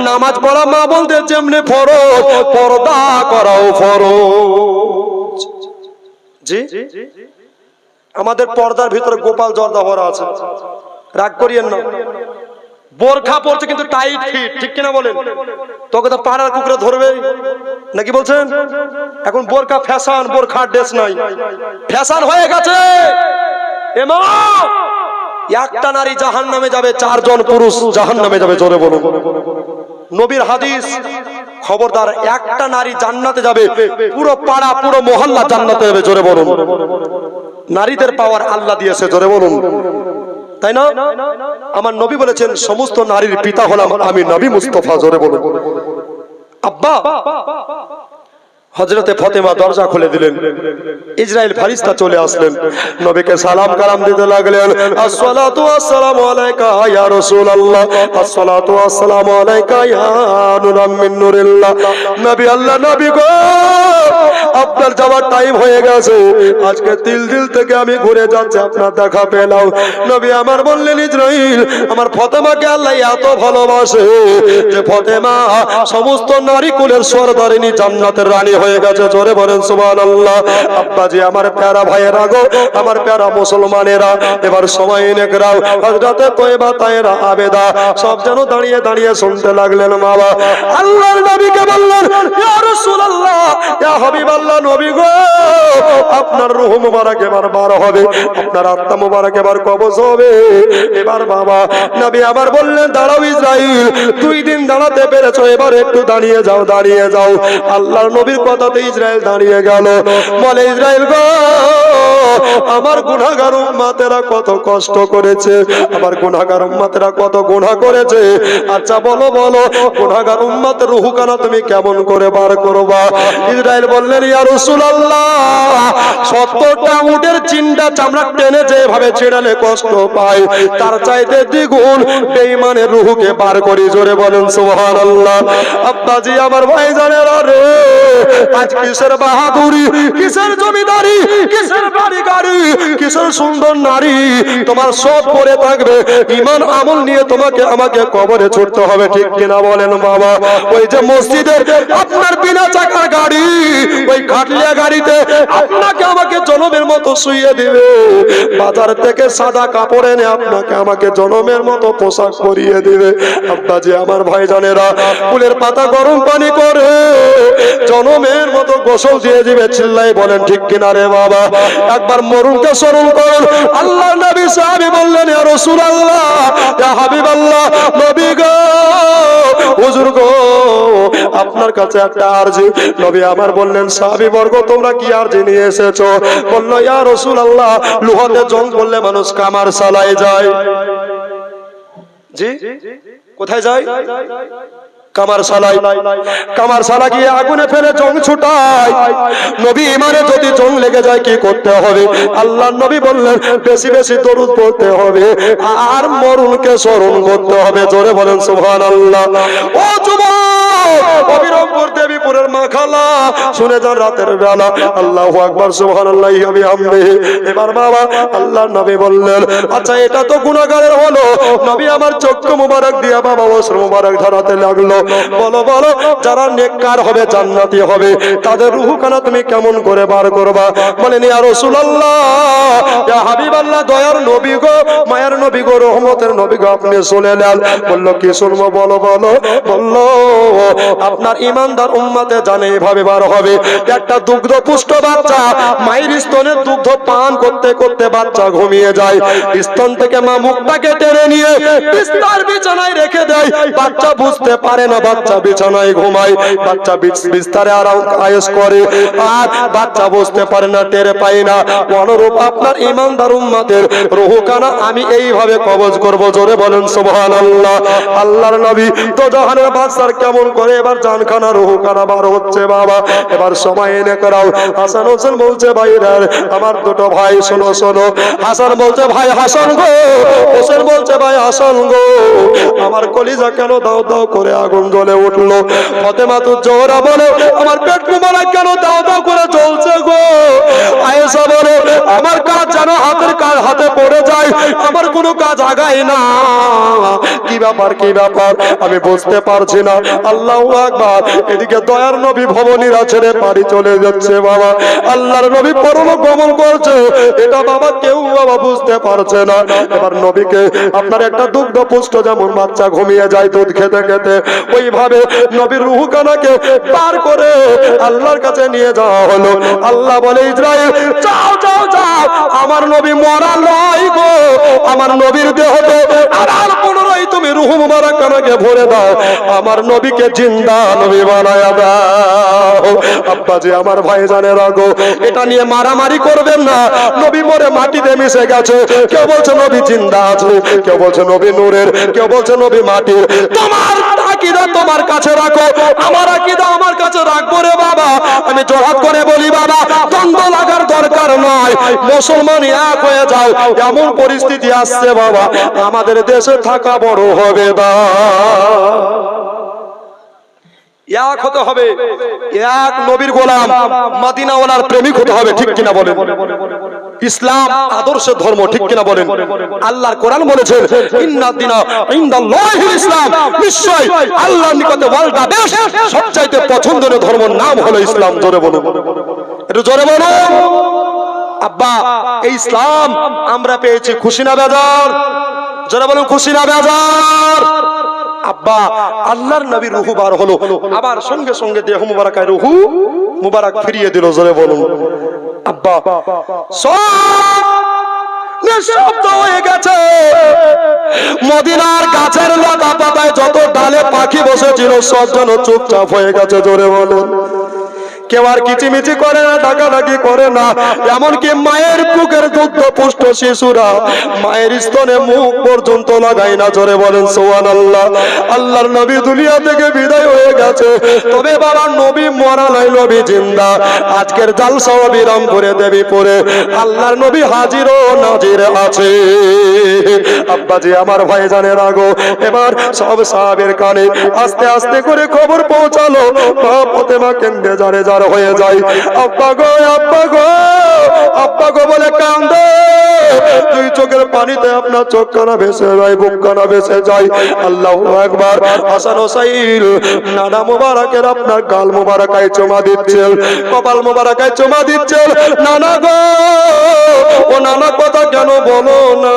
নামাজ পড়া মা বলতে যেমনি ফরজ, পর্দা করাও ফরজ। জি, আমাদের পর্দার ভিতরে গোপাল জর্দা ভরা আছে, রাগ করিয়েন না। বোরখা পড়ছে কিন্তু টাইট ফিট, ঠিক কিনা বলেন? তোকে তো পাড়ার কুকুরে ধরবে, নাকি বলছেন? এখন বোরখা ফ্যাশন, বোরখা ড্রেস নাই, ফ্যাশন হয়ে গেছে। এমা একটা নারী জাহান্নামে যাবে, 4 জন পুরুষ জাহান্নামে যাবে, জোরে বলুন। নবীর হাদিস, খবরদার, একটা নারী জান্নাতে যাবে, পুরো পাড়া, পুরো মহল্লা জান্নাতে যাবে, জোরে বলুন। নারীদের পাওয়ার আল্লাহ দিয়েছে, জোরে বলুন, তাই না? আমার নবী বলেছেন, সমস্ত নারীর পিতা হলাম আমি, নবী মুস্তাফা, জোরে বলুন। আব্বা হযরতে ফাতেমা দরজা খুলে দিলেন, ইসরাইল ফারিস্তা চলে আসলেন, নবীকে সালাম কালাম দিতে লাগলেন, আসসালাতু ওয়াসসালামু আলাইকা ইয়া রাসূলুল্লাহ, আসসালাতু ওয়াসসালামু আলাইকা ইয়া নূরাম মিন নূরিল্লাহ। নবী, আল্লাহ নবী গো, আপনার যাওয়ার টাইম হয়ে গেছে, আজকে তিল দিল থেকে আমি ঘুরে যাচ্ছি, আপনার দেখা পেলাম। নবী আমার বললেন, ইসরাইল, আমার ফাতেমাকে আল্লাহ এত ভালোবাসে যে ফাতেমা সমস্ত নারী কুলের সরদারিনী, জান্নাতের রানী হয়ে গেছে, জোরে বলেন সুবহানাল্লাহ। আব্বাজি, আমার প্যারা ভাইয়েরা গো, আমার প্যারা মুসলমানেরা, এবার সময় নেকরাও, হযরতে তয়বা তায়রা আবেদা সব যেন দাঁড়িয়ে দাঁড়িয়ে শুনতে লাগলেন। বাবা আল্লাহর নবীকে বললেন, ইয়া রাসূলুল্লাহ, ইয়া হাবিবাল্লাহ, নবী গো, আপনার রূহ মুবারক এবার বার হবে, আপনার আত্মা মুবারক এবার কবজ হবে। এবার বাবা নবী আবার বললেন, দাঁড়াও ইসরাইল, 2 দিন দাঁড়াতে পেরেছো, এবার একটু দাঁড়িয়ে যাও, দাঁড়িয়ে যাও। আল্লাহর নবীর কথাতে ইসরাইল দাঁড়িয়ে গেল। বলে, ইসরাইল গো, আমার গুনাহগার উম্মতেরা কত কষ্ট করেছে, আমার গুনাহগার উম্মতেরা কত গুনাহ করেছে, আচ্ছা বলো বলো, গুনাহগার উম্মতের রূহখানা তুমি কেমন করে বার করবা? ইসরাইল বললেন, ইয়া রাসূলুল্লাহ, 70টা উটের চিন্তা চামড়া টেনে যেভাবে ছেড়ালে কষ্ট পায়, তার চাইতে দ্বিগুণ বেঈমানের রূহকে বার করি, জোরে বলেন সুবহানাল্লাহ। আব্বাজি, আমার ভাইজানেরা রে, আজ কিসের বাহাদুরি, কিসের জমিদারি, কিসের বাড়ি গাড়ি, বিশাল সুন্দর নারী তোমার সব পরে থাকবে, ঈমান আমল নিয়ে তোমাকে আমাকে কবরে ছুটতে হবে, ঠিক কিনা বলেন বাবা? ওই যে মসজিদের আপনার বিনা চাকার গাড়ি, ওই খাটলিয়া গাড়িতে আপনাকে আমাকে জনমের মতো শুইয়ে দিবে, বাজার থেকে সাদা কাপড় এনে আপনাকে আমাকে জনমের মতো পোশাক পরিয়ে দিবে। আব্বাজি আমার ভাইজানেরা, ফুলের পাতা গরম পানি করে জনমের মতো গোসল দিয়ে দিবে। চিল্লাই বলেন ঠিক কিনা রে বাবা? একবার মরুনকে স্মরণ করুন। আল্লাহ নবী সাহাবী বললেন, ইয়া রাসূলুল্লাহ, ইয়া হাবিবাল্লাহ, নবী গো, হুজুর গো, আপনার কাছে একটা আরজি। নবী আমার বললেন, সাহাবী বর্গ তোমরা কি আরজি নিয়ে এসেছো? বলল, ইয়া রাসূলুল্লাহ, লোহাতে জং পড়লে মানুষ কামার সালায় যায়। জি, কোথায় যায়? কামার সালাই। কামার সালা গিয়ে আগুনে ফেলে জং ছুটায়। নবী ইমানে যদি জং লেগে যায় কি করতে হবে? আল্লাহর নবী বললেন, বেশি বেশি দরুদ পড়তে হবে আর মরুনকে স্মরণ করতে হবে। জোরে বলেন সুবহানাল্লাহ। ও যুবক, অবিরম্বর দেবীপুরের মা খালা, শুনে যান রাতের বেলা আল্লাহু আকবার সুবহানাল্লাহি ওয়া বিহামদিহি। এবার বাবা আল্লাহর নবী বললেন, আচ্ছা এটা তো গুনাহগারের হলো। নবী আমার চক্ষু মুবারক দিয়া বাবা অশ্রু মুবারক ধরাতে লাগলো। বলো বলো, যারা নেককার হবে, জান্নাতি হবে, তাদের রূহখানা তুমি কেমন করে বার করবা? বলেন, ইয়া রাসূলুল্লাহ, ইয়া হাবিবাল্লাহ, দয়ার নবী গো, মায়ের নবী গো, রহমতের নবী গো, আপনি শুনে নেন। বলল, কি শুনবো? বলো বলো। বলল, আপনার ইমানদার উম্মতে জানে এভাবে বার হবে। একটা দুগ্ধ পুষ্ট বাচ্চা মায়ের স্তনের দুগ্ধ পান করতে করতে বাচ্চা ঘুমিয়ে যায়। স্তন থেকে মা মুখটাকে টেনে নিয়ে বিস্তার বিছানায় রেখে দেয়। বাচ্চা বুঝতে পারে না, বাচ্চা বিছানায় ঘুমায়। বাচ্চা বিস্তারে আরাম আয়েশ করে আর বাচ্চা বুঝতে পারে না, টের পায় না। অনুরূপ আপনার ইমানদার উম্মতের রূহখানা আমি এইভাবে কবজ করব। জোরে বলেন সুবহানাল্লাহ। আল্লাহর নবী তো জাহানের বাদশার কেমন করে এবার জানখানা রূহখানা বার হচ্ছে বাবা। এবার সময় এনে করাও। হাসান হোসেন বলছে, ভাইরা আমার দুটো ভাই, শোনো শোনো। হাসান বলছে, ভাই হাসান গো। হোসেন বলছে, ভাই হাসান গো, আমার কলিজা কেন দাও দাও করে আগুন জ্বলে উঠলো? ফাতেমা তো জোহরা বলে, আমার পেট মোবারক কেন দাও দাও করে জ্বলছে গো? আয়েশা বলে, আমার কাজ যেন হাতের কাজ হাতে পড়ে যায়, আমার কোনো কাজ আগায় না। কি ব্যাপার কি ব্যাপার আমি বুঝতে পারছি না। আল্লাহু আকবার। এদিকে দয়ার নবী ভবনীরা ছেড়ে বাড়ি চলে যাচ্ছে বাবা। আল্লাহর নবী পরলোক গমন করছে, এটা বাবা কেউ বাবা বুঝতে পারছে না। এবার নবীকে আপনার একটা দুগ্ধ পুষ্ট যেমন বাচ্চা ঘুমিয়ে যায় দুধ খেতে খেতে, ওইভাবে নবীর রূহখানাকে পার করে আল্লাহর কাছে নিয়ে যাওয়া হলো। আল্লাহ বলে, ইসরাইল যাও যাও যাও, আমার নবী মরা নয় গো, আমার নবীর দেহতে আর পুনরায় তুমি রূহ মুবারককে ভরে দাও, আমার নবীকে জিন্দা নবী বানায়া দাও। আব্বাজি আমার ভাইজানেরা গো, এটা নিয়ে মারামারি করবেন না। নবী মরে মাটিতে মিশে গেছে। কেউ বলছে নবী জিন্দা আছে, কেউ বলছে নবী নূরের, কেউ বলছে নবী মাটির। তোমার আকীদা তোমার কাছে রাখো, আমার আকীদা আমার কাছে রাখবো রে বাবা। আমি জোরাত করে বলি বাবা, দ্বন্দ্ব লাগার দরকার নয়। মুসলমান এক হয়ে যাও, এমন পরিস্থিতি আসছে বাবা, আমাদের দেশে থাকা বড় হবে না। এক হতে হবে, এক নবীর গোলাম, মদিনাওয়ালার প্রেমিক হতে হবে, ঠিক কিনা বলেন? ইসলাম আদর্শের ধর্ম, ঠিক কিনা বলেন? আল্লাহর কোরআন বলেছেন, ইন্নাদ দীনা ইনদাল্লাহিল ইসলাম, নিশ্চয় আল্লাহর নিকটে ওয়ালটা বেশ সবচাইতে পছন্দের ধর্মের নাম হলো ইসলাম। জোরে বলুন, একটু জোরে বলুন। আব্বা, এই ইসলাম আমরা পেয়েছি, খুশি না বেজার? জোরে বলুন, খুশি না বেজার? আব্বা, আল্লাহর নবীর রূহ বার হলো, আবার সঙ্গে সঙ্গে দেহ মুবারকায় রূহ মুবারক ফিরিয়ে দিল। জোরে বলুন। আব্বা, সব নিঃশব্দ হয়ে গেছে। মদিনার গাছের লতা পাতায় যত ডালে পাখি বসেছিল সব যেন চুপচাপ হয়ে গেছে। জোরে বলুন। কেউ আর কিচিমিচি করে না, ডাকাডাকি করে না। এমনকি মায়ের বুকের দুগ্ধ পুষ্ট শিশুরা মায়ের স্তনে মুখ পর্যন্ত লাগায় না। জোরে বলেন সুবহানাল্লাহ। আল্লাহর নবী দুনিয়া থেকে বিদায় হয়ে গেছে, তবে বাবা নবী মরা নাই, নবী জিন্দা। আজকের জালসা বিরামপুরে দেবীপুরে আল্লাহর নবী হাজির ও নাজির আছে। আব্বাজি আমার ভাইজানেরা গো, এবার সব সাহাবীর কানে আস্তে আস্তে করে খবর পৌঁছালো। ফাতেমা কেন্দে যারে যার হয়ে যায়। আব্বা গো, আব্বা গো, আব্বা গো বলে কান্দে। দুই চোখের পানিতে আপনার চোখ কানা ভেসে যায়, বুক কানা ভেসে যায়। আল্লাহু আকবার। হাসান হোসাইন নানা মুবারকের আপনার গাল মুবারকায় চুমা দিচ্ছেন, কপাল মুবারকায় চুমা দিচ্ছেন। নানা গো, ও নানা কথা কেন বলো না,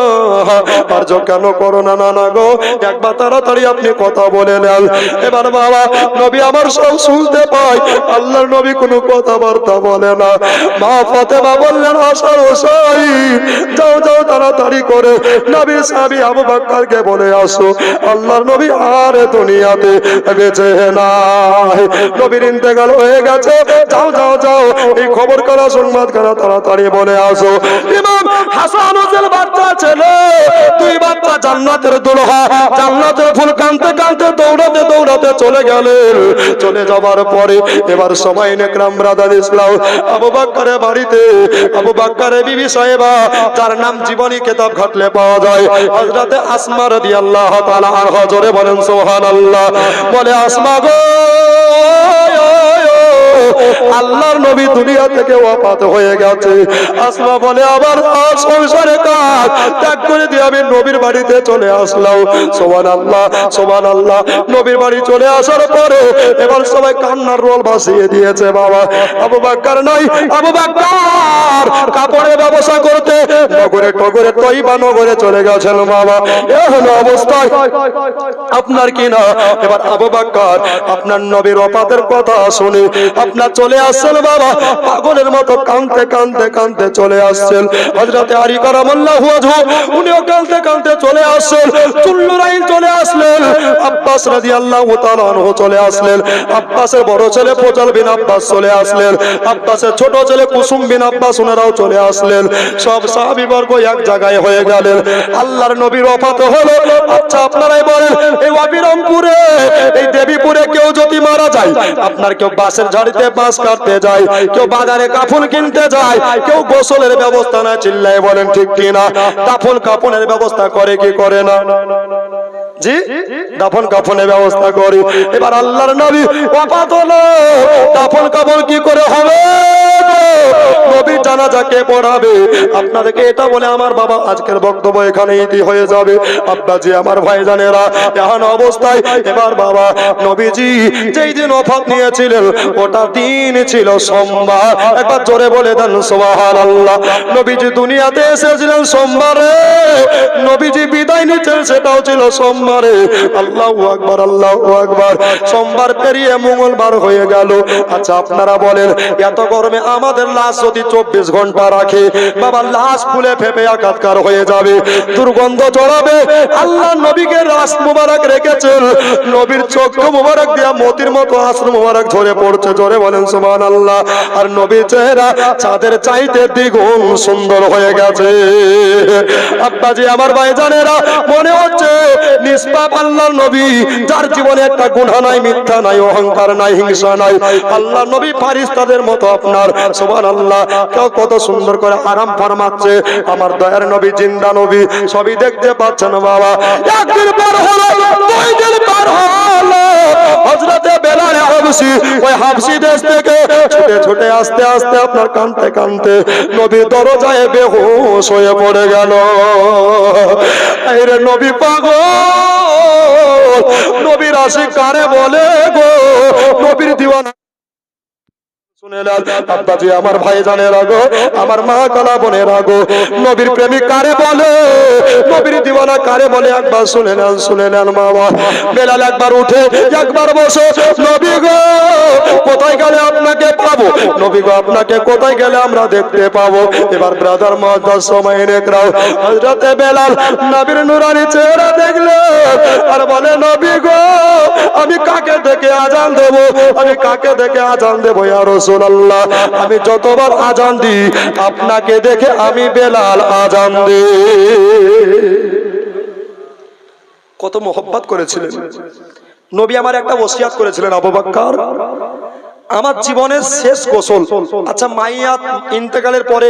আর কেন করো না নানা গো, একবার তাড়াতাড়ি আপনি কথা বলে নেন। এবার বাবা নবী আমার সব শুনতে পায়, আল্লাহর নবী কোনো কথাবার্তা বলে না। মা ফাতেমা বললেন, হাসান হোসাইন যাও যাও তাড়াতাড়ি করে নবীর সাহাবী আবু বকরকে বলে আসো, আল্লাহর নবী আর দুনিয়াতে বেঁচে নাই, নবীর ইন্তেকাল হয়ে গেছে। যাও যাও যাও এই খবর করা সংবাদ করা তাড়াতাড়ি বলে আসো। ইমাম হাসান হোসেন বাচ্চা ছেলে, দুই বাচ্চা জান্নাতের দুলহা, জান্নাতের ফুল কাঁদতে কাঁদতে দৌড়াতে দৌড়াতে চলে গেলেন। চলে যাবার পরে এবার সময় নেকরাম ব্রাদার ইসলাম আবু বকরের বাড়িতে আবু বকরের বিবি সাহেবা, যার নাম জীবনী কিতাব ঘাটলে পাওয়া যায়, হযরতে আসমা রাদিয়াল্লাহু তাআলা আনহা, জোরে বলেন সুবহানাল্লাহ। বলে আসমা গো, আল্লাহর নবী দুনিয়া থেকে ওয়াফাত হয়ে গেছে। আসমা বলে, আবার সংসারে কাজ ত্যাগ করে দিয়ে আমি নবীর বাড়িতে চলে আসলাম। সুবহানাল্লাহ সুবহানাল্লাহ। নবীর বাড়ি চলে আসার পরে এবার সবাই কান্নার রোল ভাসিয়ে দিয়েছে। বাবা আবু বকর নাই, আবু বকর কাপড়ের ব্যবসা করতে নগরে টগরে তয়বা নগরে চলে গেছেন। বাবা এ হলো অবস্থায় আপনার কি না। এবার আবু বকর আপনার নবীর ওয়াফাতের কথা শুনে আপনার চলে আসছেন। বাবা পাগলের মতো কাঁদতে কাঁদতে কাঁদতে চলে আসছেন। হযরতে আলী কারামাল্লাহু ওয়াজহু উনিও কাঁদতে কাঁদতে চলে আসছেন। চুল্লুরাইন চলে আসলেন। আব্বাস রাদিয়াল্লাহু তাআলা আনহু চলে আসলেন। আব্বাসের বড় ছেলে ফজল বিন আব্বাস চলে আসলেন। আব্বাসের ছোট ছেলে কুসুম বিন আব্বাস ওনারাও চলে আসলেন। সব সাহাবীবর্গ এক জায়গায় হয়ে গেলেন। আল্লাহর নবীর ওয়াফাত হলো। আচ্ছা আপনারাই বলেন, এই অবিরামপুরে এই দেবীপুরে কেউ যদি মারা যায়, আপনার কেউ বাঁশের ঝাড়িতে বাঁশ কাটতে যায়, কেউ বাজারে কাফন কিনতে যায়, কেউ গোসলের ব্যবস্থা না, চিল্লায় বলেন ঠিক কিনা। দাফন কাফনের ব্যবস্থা করে কি করে না? জি, দাফন কাফনের ব্যবস্থা করি। এবার আল্লাহর নবী ওয়াফাত হলো, দাফন কাফন কি করে হবে? নবীর জানাজা কে পড়াবে? আপনাদেরকে এটা বলে আমার বাবা আজকের বক্তব্য এখানে ইতি হয়ে যাবে। আব্বাজি আমার ভাইজানেরা, এখন অবস্থায় এবার বাবা নবীজি যেই দিন ওয়াফাত নিয়েছিলেন ওটা দিন ছিল সোমবার। একবার জোরে বলে দেন সুবহানাল্লাহ। নবীজি দুনিয়াতে এসেছিলেন সোমবারে, নবীজি বিদায় নিতেন সেটাও ছিল সোমবারে। আল্লাহু আকবার আল্লাহু আকবার। সোমবার পেরিয়ে মঙ্গলবার হয়ে গেল। আচ্ছা আপনারা বলেন, এত গরমে আমাদের লাশ যদি 24 ঘন্টা রাখে, বাবা লাশ ফুলে ফেপে একাকার হয়ে যাবে, দুর্গন্ধ ছড়াবে। আল্লাহ নবীকে লাশ মুবারক রেখেছেন, নবীর চোখ মুবারক দিয়া মতির মতো আশ্রু মুবারক ঝরে পড়ছে, জোরে বলেন সুবহানাল্লাহ। আর নবীর চেহারা চাঁদের চাইতে দ্বিগুণ সুন্দর হয়ে গেছে। আব্বাজি আমার ভাইজানেরা, মনে হচ্ছে নিষ্পাপ আল্লাহর নবী, যার জীবনে একটা গুনাহ নাই, মিথ্যা নাই, অহংকার নাই, হিংসা নাই। আল্লাহর নবী ফারিস্তাদের মতো আপনার সুবহানাল্লাহ কত সুন্দর করে আরাম ফরমাচ্ছে। আমার দয়ার নবী, জিন্দা নবী, সবই দেখতে পাচ্ছেন। বাবা একদিন পার হলো, দুই দিন পার হলো, হযরতে বেলাল হাবশী ওই হাবশী দেশ থেকে ছুটে ছুটে আস্তে আস্তে আপনার কাঁদতে কাঁদতে নবীর দরজায় বেহুশ হয়ে পড়ে গেল। আরে নবী পাগল, নবীর আশিক কারে বলে গো, নবীর দিওয়ানা আব্বাজি আমার ভাইজানেরা গো, আমার মা কালা বোনেরা গো, নবীর প্রেমিক কারে বলে, নবীর দিওয়ানা কারে বলে, একবার শুনে নেন বাবা। বেলাল একবার উঠে একবার বসে, নবী গো কোথায় গেলে আপনাকে পাবো, নবী গো আপনাকে কোথায় গেলে আমরা দেখতে পাবো। এবার ব্রাদার মুআজ্জাজ সময় নেকরাও হযরতে বেলাল নবীর নুরানি চেহারা দেখলে আর বলে, নবী গো আমি কাকে দেখে আজান দেব, আমি কাকে দেখে আজান দেব ইয়া রাসূলুল্লাহ। আমি যতবার আজান দিই আপনাকে দেখে আমি বেলাল আজান দিই। কত মোহব্বত করেছিলেন নবী। আমার একটা ওসিয়াত করেছিলেন, আবু বকর আমার জীবনের শেষ গোসল। আচ্ছা মাইয়াত ইন্তেকালের পরে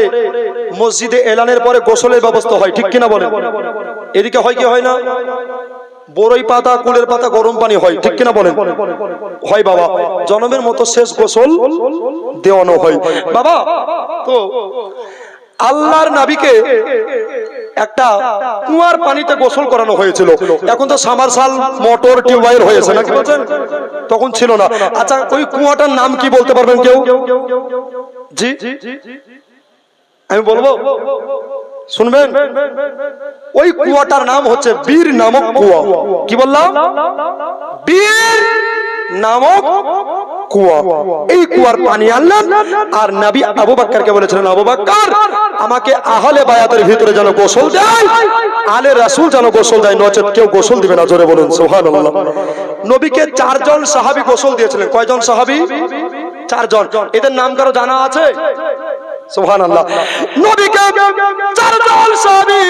মসজিদে এলানের পরে গোসলের ব্যবস্থা হয়, ঠিক কিনা বলেন? এদিকে হয় কি হয় না? বড়ই পাতা, কুলের পাতা, গরম পানি হয়, ঠিক কিনা বলেন? হয় বাবা। জনমের মতো শেষ গোসল দেওয়ানো হয় বাবা। তো আল্লাহর নবীকে একটা কুয়ার পানিতে গোসল করানো হয়েছিল। এখন তো সামারসাল মোটর টিউবওয়েল হয়েছে নাকি বলছেন, তখন ছিল না। আচ্ছা ওই কুয়াটার নাম কি বলতে পারবেন কেউ? জি আমি বলবো, শুনবেন। ওই কুয়াটার নাম হচ্ছে বীর নামক কুয়া। কি বললাম? বীর নামক কুয়া। এই কুয়ার পানি আনলেন আর নবী আবু বকরকে বলেছিলেন, আবু বকর আমাকে আহলে বায়াতের ভিতরে যেন গোসল দেয়, আলে রাসূল যেন গোসল দেয়, নচেত কেউ গোসল দিবে না। জোরে বলুন সুবহানাল্লাহ। নবীকে 4 জন সাহাবী গোসল দিয়েছিলেন। কয়জন সাহাবী? 4 জন। এদের নাম কারো জানা আছে? সুবহানাল্লাহ। নবীকে 4 জন সাহাবী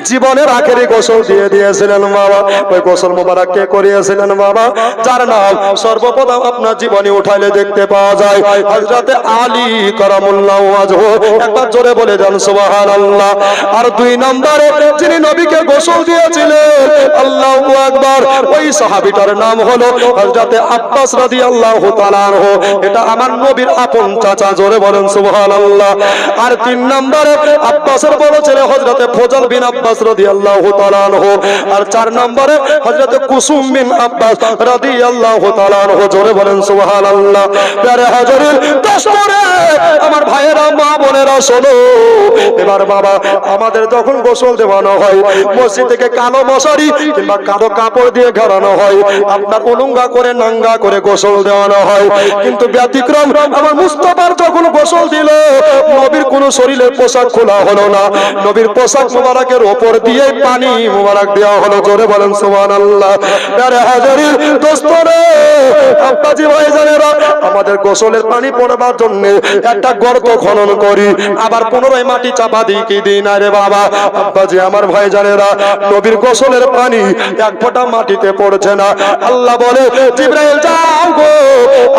জীবনের আখেরি গোসল দিয়ে দিয়েছিলেন বাবা। ওই গোসল মোবারক কে করিয়েছিলেন বাবা? যার নাম সর্বপ্রথম আপনার জীবনে উঠাইলে দেখতে পাওয়া যায় হযরত আলী কারামুল্লাহু ওয়াজহু। একবার জোরে বলে দেন সুবহানাল্লাহ। আর 2 নম্বরে যিনি নবীকে গোসল দিয়েছিলেন, আল্লাহু আকবার, ওই সাহাবীটার নাম হলো হযরত আব্বাস রাদিয়াল্লাহু তাআলা আনহু। এটা আমার নবীর আপন চাচা। জোরে বলেন সুবহানাল্লাহ। আর 3 নম্বরে আব্বাসের বড় ছেলে হযরত ফজল বিন আব্বাস রাদিয়াল্লাহু তাআলা আনহু। আর 4 নম্বরে হযরত কুসুম বিন আব্বাস রাদিয়াল্লাহু তাআলা আনহু। জোরে বলেন সুবহানাল্লাহ। প্যারে হাজিরিন দোস্তরে আমার ভাইয়েরা, মা বোনেরা শোনো। এবার বাবা আমাদের যখন গোসল দেওয়ানো হয়, মসজিদ থেকে কালো মশারি কিংবা কালো কাপড় দিয়ে ঘেরানো হয়, আপনার উলঙ্গা করে নাঙ্গা করে গোসল দেওয়ানো হয়। কিন্তু ব্যতিক্রম আমার মুস্তাফার যখন গোসল দিল, নবীর কোন শরীরের পোশাক খোলা হলো না, নবীর পোশাক মোবারকের উপর দিয়ে পানি মোবারক দেওয়া হলো। জোরে বলেন সুবহানাল্লাহ। আরে হাজিরিন দোস্তরে, আব্বাজি ভাইজানেরা, আমাদের গোসলের পানি পড়বার জন্য একটা গর্ত খনন করি, আবার পুনরায় মাটি চাপা দিই কি দিই না রে বাবা? আব্বাজি আমার ভাইজানেরা, নবীর গোসলের পানি এক ফোঁটা মাটিতে পড়ছে না। আল্লাহ বলে, জিবরাইল যাও গো,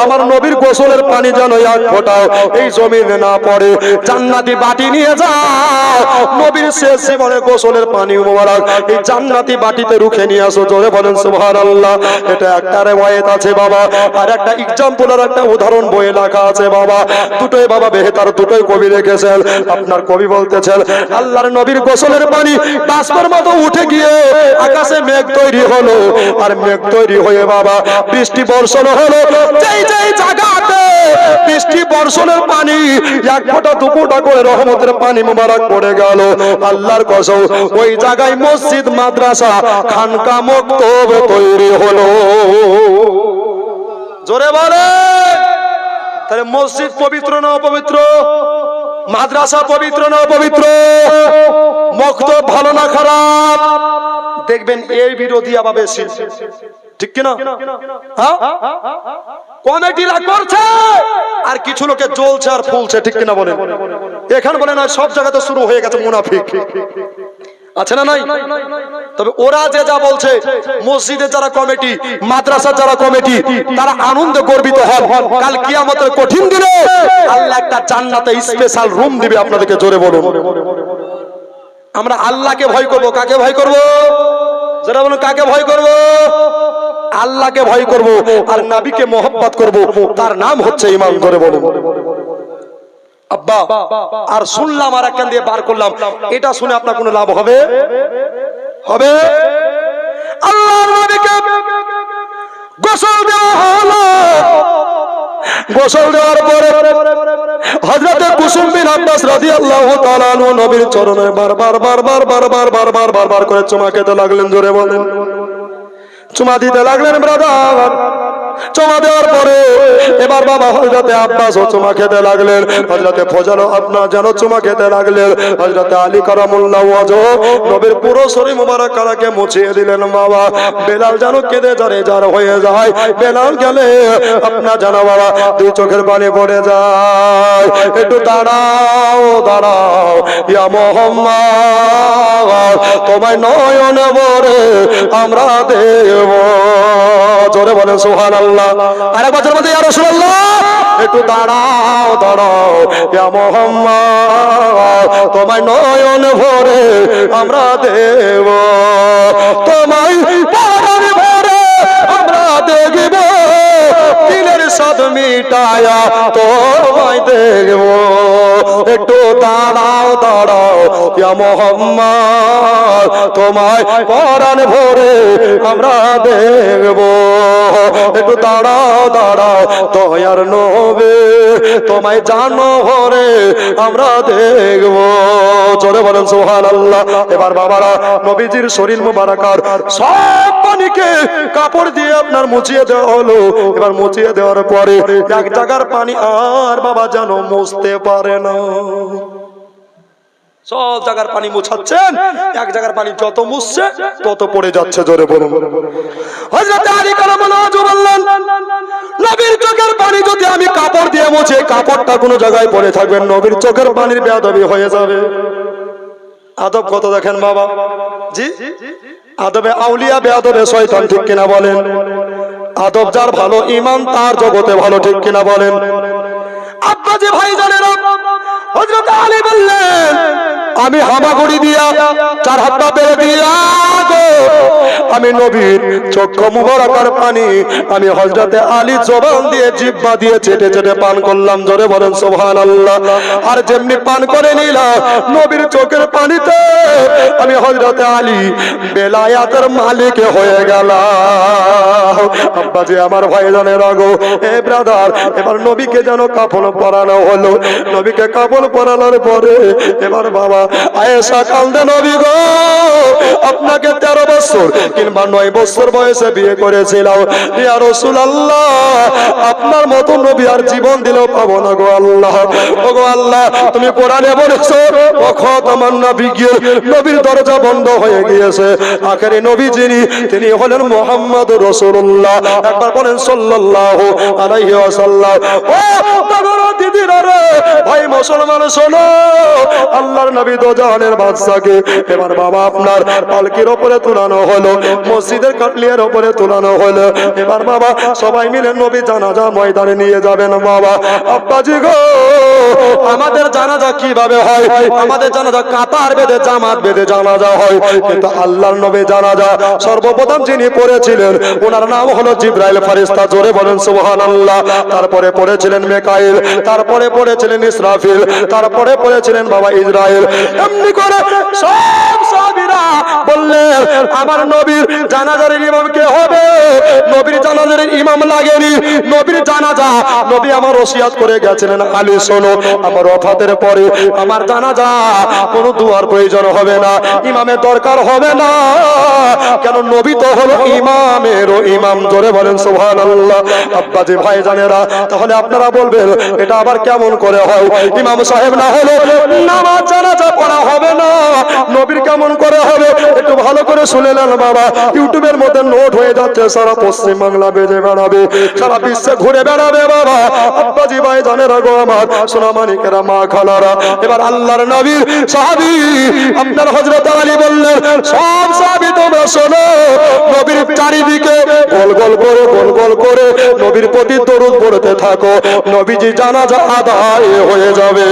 আমার নবীর গোসলের পানি যেন এক ফোঁটাও এই জমিনে না পড়ে, জান্নাতি বাটি নিয়ে যাও, নবীর শেষ জীবনের গোসলের পানি মোবারক এই জান্নাতি বাটিতে রুখে নিয়ে আসো। জোরে বলেন সুবহানাল্লাহ। এটা একটা রিওয়ায়াত আছে বাবা, আর একটা এক্সাম্পলের একটা উদাহরণ বইয়ে লেখা আছে বাবা। দুটোই বাবা বেহতার, দুটোই কবি লিখেছেন। আপনার কবি বলতেছেন, আল্লাহর নবীর গোসলের পানি বাষ্পের মতো উঠে গিয়ে আকাশে মেঘ তৈরি হলো, আর মেঘ তৈরি হয়ে বাবা বৃষ্টি বর্ষণ হলো। যেই যেই জায়গাতে বৃষ্টি বর্ষণের পানি এক ফোঁটা দু ফোঁটা করে রহমতের পানি মোবারক পড়ে গেল, আল্লাহর কসম ওই জায়গায় মসজিদ, মাদ্রাসা, খানকা, মক্তব তৈরি হলো। জোরে বলে। তাহলে মসজিদ পবিত্র না অপবিত্র? মাদ্রাসা পবিত্র না অপবিত্র? মক্তব ভালো না খারাপ? দেখবেন এই বিরোধী আবার বেশি, ঠিক কিনা? হ্যাঁ, কমিটিরা করছে আর কিছু লোকে জ্বলছে আর ফুলছে, ঠিক কিনা বলেন? এখানে বলে না সব জায়গাতে শুরু হয়ে গেছে মুনাফিক, আছে না নাই? তবে ওরা যে যা বলছে, মসজিদে যারা কমিটি, মাদ্রাসা যারা কমিটি, তারা আনন্দে গর্বিত হন। কাল কিয়ামতের কঠিন দিনে আল্লাহ একটা জান্নাতে স্পেশাল রুম দিবে আপনাদেরকে। জোরে বলুন। আমরা আল্লাহকে ভয় করব। কাকে ভয় করব? যারা বলুন কাকে ভয় করব? আল্লাহকে ভয় করব আর নবীকে মহব্বত করব, তার নাম হচ্ছে ঈমান। করে বলুন। আব্বা আর শুনলাম আর একখান দিয়ে বার করলাম, এটা শুনে আপনার কোনো লাভ হবে? হবে? আল্লাহর নবীকে গোসল দেওয়া হলো। গোসল দেওয়ার পরে হযরত কুসুম বিন আব্বাস রাদিয়াল্লাহু তাআলা আনহু নবীর চরণে বারবার করে চুমা খেতে লাগলেন। জোরে বলেন। চুমা দিতে লাগলেন ব্রাদার। চুমা দেওয়ার পরে এবার বাবা হযরত আব্বাস ও চুমা খেতে লাগলেন, হযরত ফজল আপনার যেন চুমা খেতে লাগলেন, হযরত আলী কারামুল্লাহু ওয়াজহু নবীর পুরো শরীর মোবারক কারাকে মুছিয়ে দিলেন বাবা। বেলাল যেন কেঁদে জারে জার হয়ে যায়। বেলাল গেলে আপনার জানা বাবা দুই চোখের পানি পড়ে যায়। একটু দাঁড়াও দাঁড়াও ইয়া মুহাম্মদ, তোমায় নয়ন ভরে আমরা দেব। জোরে বলেন সুবহানাল্লাহ। আরেকবার জোরে বলতে ইয়া রাসূলুল্লাহ। একটু দাঁড়াও দাঁড়াও ইয়া মুহাম্মদ, তোমায় নয়ন ভরে আমরা দেব, তোমায় প্রাণ ভরে আমরা দেখব, দিলের সাদ মিটায়া তোমায় দেখবো। একটু দাঁড়াও দাঁড়াও ইয়া মুহাম্মদ, তোমায় পরাণ ভরে আমরা দেখবো। একটু দাঁড়াও দাঁড়াও দয়ার নবী, তোমায় জানো ভরে আমরা দেখবো। জোরে বলেন সুবহানাল্লাহ। এবার বাবারা নবীজির শরীর মুবারকার সব পানিকে কাপড় দিয়ে আপনার মুছিয়ে দেওয়া হলো। এবার মুছিয়ে দেওয়ার পরে এক জায়গার পানি আর বাবা যেন মুছতে পারে না। সব জায়গার পানি মুছাচ্ছেন, এক জায়গার পানি যত মুছছে তত পড়ে যাচ্ছে। জোরে বলুন। হযরত আলী কারামাল্লাহু ওয়াজহু বললেন, নবীর চোখের পানি যদি আমি কাপড় দিয়ে মুছি, কাপড়টা কোনো জায়গায় পড়ে থাকবে, নবীর চোখের পানির বেয়াদবি হয়ে যাবে। আদব কত দেখেন বাবা জি। আদবে আউলিয়া বেয়াদবে শয়তান, ঠিক কিনা বলেন? আদব যার ভালো, ঈমান তার জগতে ভালো, ঠিক কিনা বলেন? আব্বাজি ভাইজানেরা, হযরত আলী বললেন, আমি হামাগুড়ি দিয়া চার হাত পেরে দিয়া গো আমি নবীর চক্ষু মুবারকার পানি আমি হযরতে আলী জবান দিয়ে জিহ্বা দিয়ে চেটে চেটে পান করলাম। জোরে বলেন সুবহানাল্লাহ। আর যেমনি পান করে নিলাম নবীর চোখের পানিতে আমি হযরতে আলী বেলায়াতের মালিক হয়ে গেলাম। আব্বাজি আমার ভাইজানেরা গো, এ ব্রাদার, এবার নবীকে যেন কাফন পরানো হলো। নবীকে কাফন পরানোর পরে এবার বাবা আয়েশা কান্দে, নবী গো আপনাকে 13 বছর কিংবা 9 বছর বয়সে বিয়ে করেছিলাম, ইয়া রাসূলুল্লাহ আপনার মতো নবী আর জীবন দিলেও পাবো না গো আল্লাহ। ও গো আল্লাহ, তুমি কোরআনে বলেছো ওয়াখাতামান নাবিয়্যিন, নবীর দরজা বন্ধ হয়ে গিয়েছে। আখেরি নবী যিনি, তিনি হলেন মুহাম্মদুর রাসূলুল্লাহ। একবার বলেন সাল্লাল্লাহু আলাইহি ওয়াসাল্লাম। ও দাদারা দিদিরা রে, ভাই মুসলমান শোনো, আল্লাহর নবী দোজাহানের বাদশাকে এবার বাবা আপনার পালকির উপরে তুলানো হলো, মসজিদের কাটলিয়ার উপরে তুলানো হলো। এবার বাবা সবাই মিলে নবী জানাজা ময়দানে নিয়ে যাবেন। বাবা আব্বাজি গো, আমাদের জানাজা কিভাবে হয়? আমাদের জানাজা কাতার বেঁধে জামাত বেঁধে জানাজা হয়, কিন্তু আল্লাহর নবী জানাজা সর্বপ্রথম যিনি পড়েছিলেন ওনার নাম হলো জিবরাইল ফেরেশতা। জোরে বলেন সুবহানাল্লাহ। তারপরে পড়েছিলেন মিকাইল, তারপরে পড়েছিলেন ইসরাফিল, তারপরে পড়েছিলেন বাবা ইসরাইল। এমনি করে সব সাহাবীরা বললেন আমার নবীর জানাজার ইমাম কে হবে? নবীর জানাজার ইমাম লাগেনি, নবীর জানাজা নবী আমার ওসিয়াত করে গেছিলেন, আলী শোনো আমার ওফাতের পরে আমার জানাজা কোনো দুয়ার প্রয়োজন হবে না, ইমামের দরকার হবে না, কেন নবী তো হলো ইমামেরও ইমাম। জোরে বলেন সুবহানাল্লাহ। আব্বাজি ভাইজানেরা, তাহলে আপনারা বলবেন এটা আবার কেমন করে হয়? ইমাম সাহেব না হলে নামাজ জানাজা পড়া হবে না, নবীর কেমন করে হবে? একটু ভালো করে শুনে নেন বাবা, ইউটিউবের মধ্যে নোট হয়ে যাচ্ছে, সারা পশ্চিম বাংলা বেজে বেড়াবে, সারা বিশ্বে ঘুরে বেড়াবে বাবা। আব্বাজি ভাইজানেরা গো আমার সোনা মানিকেরা, মা খালারা, এবার আল্লাহর নবীর সাহাবী আপনার হযরত আলী বললেন, সব সাহাবী তোমরা শোনো, নবীর চারিদিকে গোল গোল করে গোল গোল করে নবীর প্রতি দরুদ পড়তে থাকো, নবীজি জানাজা আদায় হয়ে যাবে।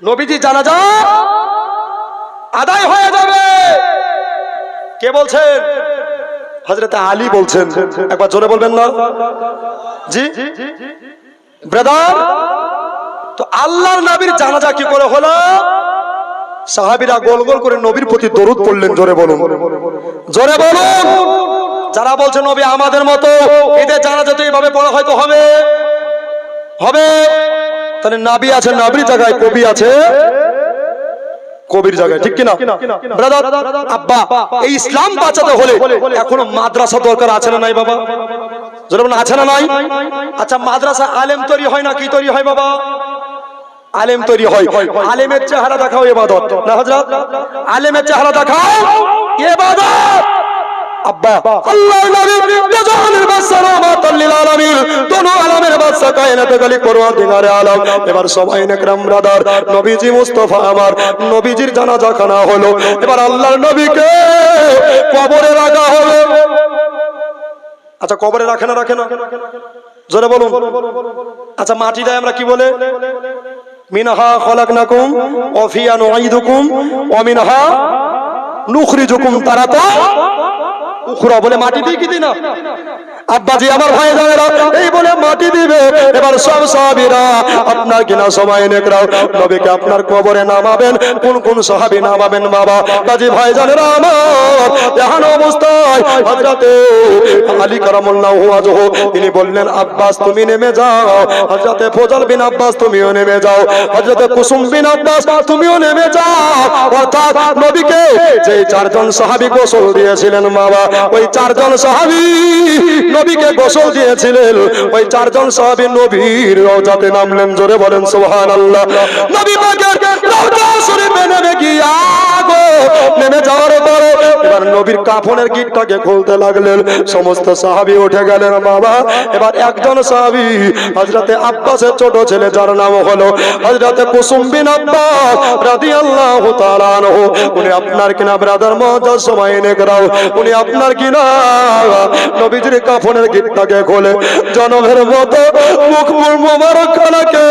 নবীজি জানাজা আদায় হয়ে যাবে। কে বলছেন? হযরত আলী বলছেন। একবার জোরে বলবেন না জি ব্রাদার। তো আল্লাহর নবীর জানাজা কি করে হলো? সাহাবীরা গোল গোল করে নবীর প্রতি দরুদ পড়লেন। জোরে বলুন, জোরে বলুন। যারা বলছে নবী আমাদের মতো, এদের জানাজা তো এইভাবে পড়া হয়তো হবে হবে, তাহলে নবী আছে নবীর জায়গায়, কবি আছে কবির জায়গায়, ঠিক কিনা ব্রাদার? আব্বা, এই ইসলাম বাঁচাতে হলে এখনো মাদ্রাসা দরকার আছে না নাই বাবা? জোরে বলুন, আছে না নাই? আচ্ছা, মাদ্রাসা আলেম তৈরি হয় না কি তৈরি হয় বাবা? আলেম তৈরি হয়। আলেমের চেহারা দেখাও ইবাদত না হযরত? আলেমের চেহারা দেখাও ইবাদত। আব্বা আল্লাহর নবী জাহানের বাদশা রাহমাতুল লিল আলামিন, দোনো আলমের বাদশা কায়নাতে গলি পরওয়ারদিগারে আলম। এবার সবাই নেকরাম ব্রাদার, নবীজি মুস্তাফা আমার নবীজির জানাজা খানা হলো। এবার আল্লাহর নবীকে কবরে রাখা হলো। আচ্ছা, কবরে রাখে না রাখে না? জোরে বলুন। আচ্ছা, মাটি দেয় আমরা কি বলে? মিনহা খলাকনাকুম ওয়া ফিহা নুঈদুকুম ওয়া মিনহা নুখরিজুকুম তারাতা উখরা বলে মাটি দিয়ে কি দিই না? আব্বাজি আমার ভাই জানেরা এই বলে মাটি দিবে। এবার সব সাহাবীরা আপনার কিনা সময় নেকরাও নবীকে আপনার কবরে নামাবেন। কোন কোন সাহাবী নামাবেন বাবা? কাজী ভাই জানেরা আমার এমন অবস্থায় হযরতে আলী কারামাল্লাহু ওয়াজহু তিনি বললেন আব্বাস তুমি নেমে যাও, হযরতে ফজল বিন আব্বাস তুমিও নেমে যাও, হযরতে কুসুম বিন আব্বাস তুমিও নেমে যাও। অর্থাৎ নবীকে যে চারজন সাহাবী গোসল দিয়েছিলেন বাবা, ওই চারজন সাহাবী নবীকে গোসল দিয়েছিলেন, ওই চারজন সাহাবী নবীর রওজাতে নামলেন। জোরে বলেন সুবহানাল্লাহ। নবী পাকের রওজা শরীফে নেমে গিয়া গো নেমে যাওয়ার পরে এবার নবীর কাফনের গিটটাকে খুলতে লাগলেন। সমস্ত সাহাবী উঠে গেলেন বাবা। এবার একজন সাহাবী হযরতে আব্বাসের ছোট ছেলে যার নাম হলো হযরতে কুসুম বিন আব্বাস রাদিয়াল্লাহু তাআলা আনহু, উনি আপনার কিনা ব্রাদার মজার সময় এনে করাও, উনি আপনার কিনা নবীজির কাফনের গিটটাকে খোলে জনমের মতো মুখ মোবারক খানাকে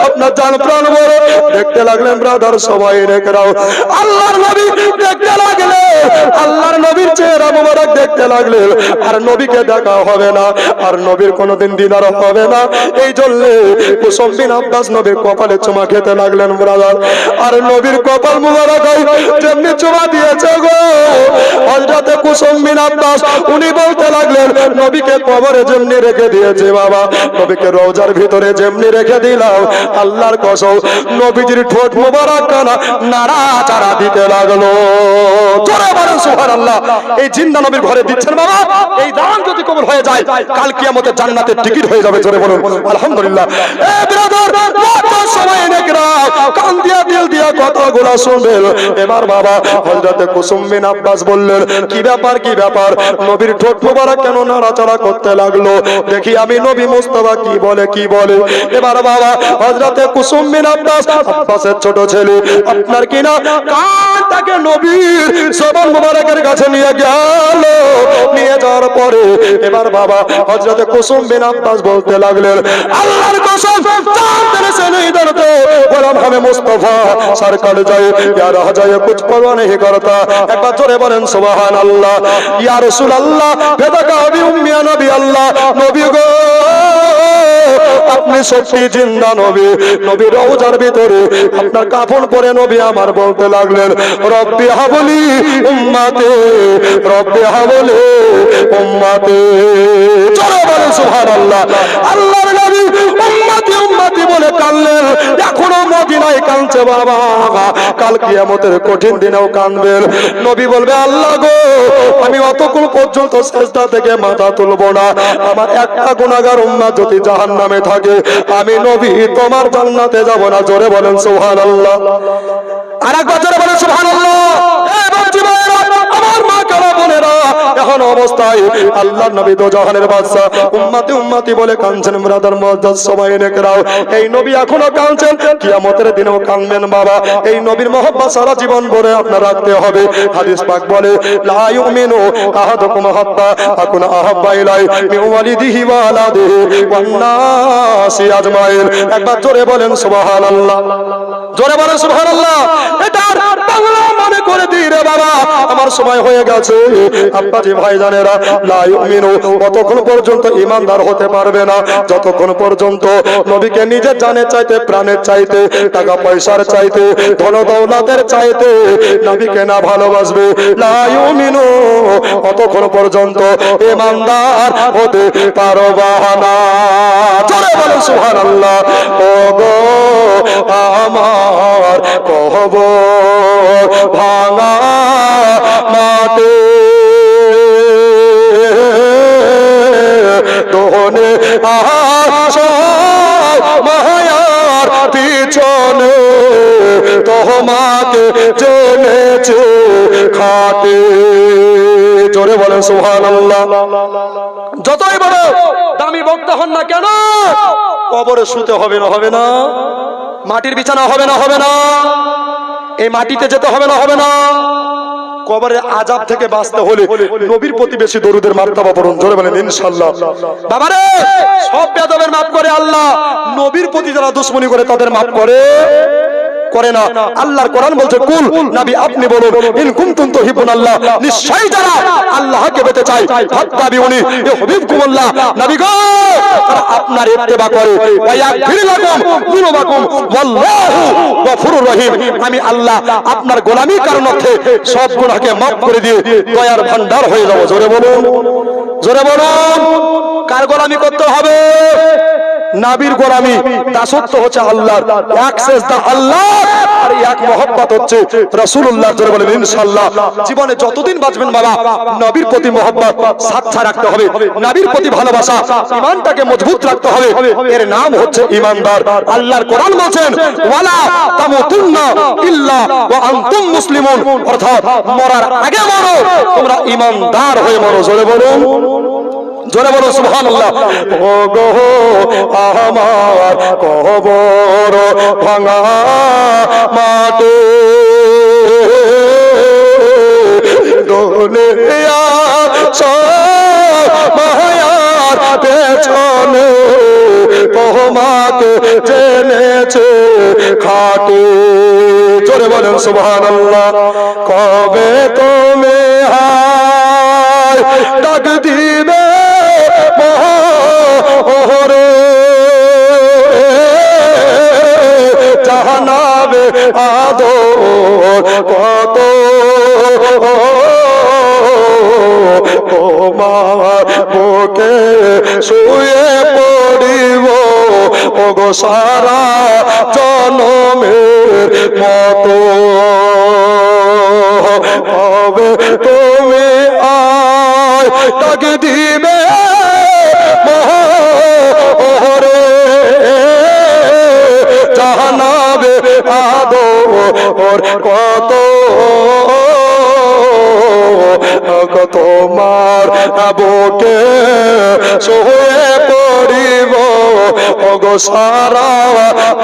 আপনার জান প্রাণ ভরে দেখতে লাগলেন ব্রাদার সময় এনে করাও। আল্লাহর নবী দেখতে লাগলেন, আল্লাহর নবীর চেহারা মোবারক দেখতে লাগলেন। আর নবীকে দেখা হবে না, আর নবীর কোনোদিন দিদার হবে না। এই জন্য কুসুম বিন আব্বাস নবীর কপালে চুমা খেতে লাগলেন ব্রাদার। আর নবীর কপাল মোবারক যেমনি চুমা দিয়েছে গো হযরতে কুসুম বিন আব্বাস উনি বলতে লাগলেন নবীকে কবরে যেমনি রেখে দিয়েছে বাবা, নবীকে রওজার ভিতরে যেমনি রেখে দিলাম, আল্লাহর কসম নবীজির ঠোঁট মোবারক কানা নাড়াচাড়া দিতে লাগলো। জোরে বলেন সুবহানাল্লাহ। এই জিন্দা নবীর ঘরে দিচ্ছেন বাবা, এই দান যদি কবুল হয়ে যায় কাল কিয়ামতে জান্নাতের টিকিট হয়ে যাবে। জোরে বলুন আলহামদুলিল্লাহ। এ ব্রাদার কত সময় নেকরা কান দিয়া দিল দিয়া কথাগুলো শুনবেন। এবার বাবা হযরতে কুসুম বিন আব্বাস বললেন কি ব্যাপার কি ব্যাপার, নবীর ঠোঁট মোবারক কেন নাড়াচাড়া করতে লাগলো, দেখি আমি নবী মুস্তাফা কি বলে কি বলে। এবার বাবা হযরতে কুসুম বিন আব্বাস আব্বাসের ছোট ছেলে আপনার কিনা কানটাকে নবীর জবান মোবারকের কাছে নিয়ে গেল। নিয়ে যাওয়ার পরে এবার বাবা হযরতে কুসুম বিন আব্বাস বলতে লাগলেন আল্লাহর কসম জানতে से नहीं डरते গোলাম হামে মুস্তাফা সরকার যায় ইয়া রাহা যায় कुछ परवाह नहीं करता। একবার জোরে বলেন সুবহানাল্লাহ। ইয়া রাসূলুল্লাহ বেদাকা বি উম্মি নবী আল্লাহ নবী গো আপনি সত্যি জিন্দা নবী। নবী রওজার ভিতরে আপনার কাফন পরে নবী আমার বলতে লাগলেন রব্বি হাবলি উম্মতে রব্বি হাবলি উম্মতে। জোরে বলেন সুবহানাল্লাহ। আল্লাহর নবী উম্মতি উম্মতি বলে কাঁদলেন, এখনো মদিনায় কাঁদছে বাবা, কাল কিয়ামতের কঠিন দিনেও কাঁদবেন। নবী বলবে আল্লাহ গো আমি অতক্ষণ পর্যন্ত সিজদা থেকে মাথা তুলব না, আমার একটা গুনাহগার উম্মত যদি জাহান্নামে থাকে আমি নবী তোমার জান্নাতে যাব না। জোরে বলেন সুবহানাল্লাহ। আরেকবার জোরে বলেন সুবহানাল্লাহ। এ বাচ্চা ভাইরা আমার মা কারা বোনেরা এখন অবস্থায় আল্লাহর নবী তো জাহানের বাদশা উম্মতি উম্মতি বলে কাঁদছেন ব্রাদার মুআজ্জাজ সময় নেকরাও। এই নবী এখনো কাঁদছেন, কিয়ামতের দিনেও কাঁদবেন বাবা। এই নবীর মহব্বত সারা জীবন ভরে আপনার রাখতে হবে। হাদিস পাক বলে লা ইউমিনু আহাদুকুম হাত্তা আকুনা আহাব্বা ইলাই মিন ওয়ালিদিহি ওয়া আলাদিহি ওয়ান নাসি আজমাইন। একবার জোরে বলেন সুবহানাল্লাহ। জোরে বলেন সুবহানাল্লাহ। এটা বাংলা মনে করে দিই রে বাবা, আমার সময় হয়ে গেছে। আব্বাজি ভাইজানেরা লা ইউমিনু কতক্ষণ পর্যন্ত ঈমানদার হতে পারবে না যতক্ষণ পর্যন্ত নবীকে নিজের জানের চাইতে প্রাণের চাইতে টাকা পয়সার চাইতে ধন দৌলতের চাইতে নবীকে না ভালোবাসবে। লা ইউমিনু কতক্ষণ পর্যন্ত ঈমানদার হতে পারবে না। জোরে বলো সুবহানাল্লাহ। ও গো আমার কবর ভাঙা মাটি দোহনে আসো মায়ার পিছনে তোমাকে জেনেছে খাটে। জোরে বলেন সুবহানাল্লাহ। যতই বড় দামি বক্তা হন না কেন কবরে শুতে হবে না হবে না, মাটির বিছানা হবে না হবে না, এই মাটিতে যেতে হবে না হবে না। কবরের আযাব থেকে বাঁচতে হলে নবীর প্রতি বেশি দরুদের মার্তবা পড়ুন। জোরে বলেন ইনশাআল্লাহ। বাবারে সব বেয়াদবের মাফ করে আল্লাহ, নবীর প্রতি যারা দুশমনি করে তাদের মাফ করে করে না। আল্লাহর কোরআন বলছে কুল নবী আপনি বলুন ইন কুনতুম তুহিব্বুনাল্লাহ, নিশ্চয়ই যারা আল্লাহকে পেতে চায় ফাত্তাবিউনি ইউহিব্বুকুমুল্লাহ, নবী গো তারা আপনার ইত্তেবা করে ওয়া ইয়াগফির লাকুম যুনুবাকুম ওয়াল্লাহু গফুরুর রহিম, আমি আল্লাহ আপনার গোলামির কারণে সব গুনাহকে মাফ করে দিয়ে দয়ার ভান্ডার হয়ে যাব। জোরে বলুন, জোরে বলুন। কার গোলামি করতে হবে? নবীর গোলামি। দাসত্ব হচ্ছে আল্লাহর, এক সেজদা আল্লাহ আর এক মহব্বত হচ্ছে রাসূলুল্লাহ। জোরে বলেন ইনশাআল্লাহ। জীবনে যতদিন বাঁচবেন বাবা নবীর প্রতি মহব্বত সাচ্চা রাখতে হবে, নবীর প্রতি ভালোবাসা, ঈমানটাকে মজবুত রাখতে হবে। এর নাম হচ্ছে ঈমানদার। আল্লাহর কোরআন বলেন ওয়ালা তামুতুন্না ইল্লা ওয়া আনতুম মুসলিমুন, অর্থাৎ মরার আগে মরো তোমরা ঈমানদার হয়ে মরো। জোরে বলুন, জোরে বলো সুবহানাল্লাহ। ও গো আমার কবর ভাঙা মাটি দুনিয়া মায়ার পেছনে তোমাকে জেনেছে খাটি। জোরে বলেন সুবহানাল্লাহ। কবে তুমি ডাক দিবে মোহরে জানাবে আদর কত তোমার বুকে শুয়ে পড়িব ওগো সারা জনমের মতো। হবে তুমি আয় ডাক দিবে মোহরে জানাবে আদর কত তোমার বুকে শুয়ে পড়িব ওগো সারা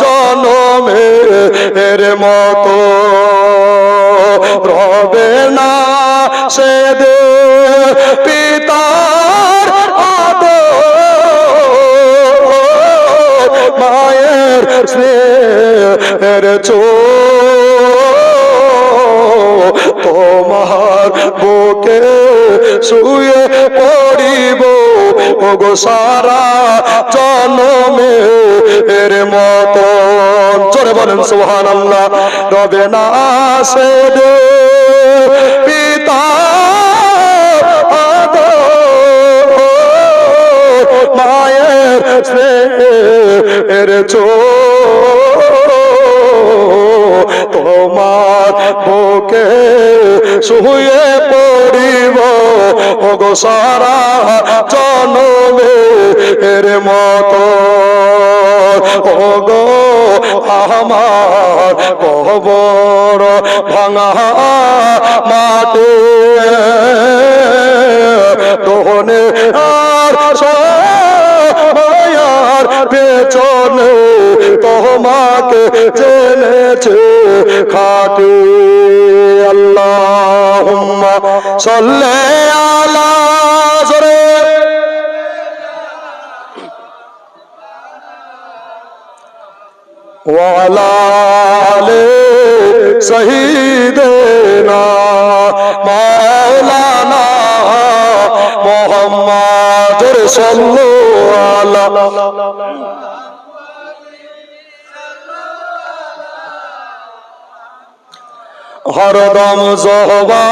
জনমের মতো। রবে না সে দে পিতার আদর মায়ের স্নেহের তোমার বুকে শুয়ে পড়িব ওগো সারা জনমের মতো। জোরে বলেন সুবহানাল্লাহ। রবে না সে দে পিতা মায়ের স্নেহের তোমার বুকে শুয়ে পড়িব ওগো সারা জনমের মতো। ওগো আমার কবর ভাঙা মাটি দোহনে আর মায়ার পেছনে তোমাকে জেনেছে খাটি। আল্লাহুম্মা সাল্লি আলা জোরে ওয়া আলা আলি সাইয়্যিদিনা মাওলানা মুহাম্মদ সাল্লাল্লাহু আলাইহি হরদম জহবা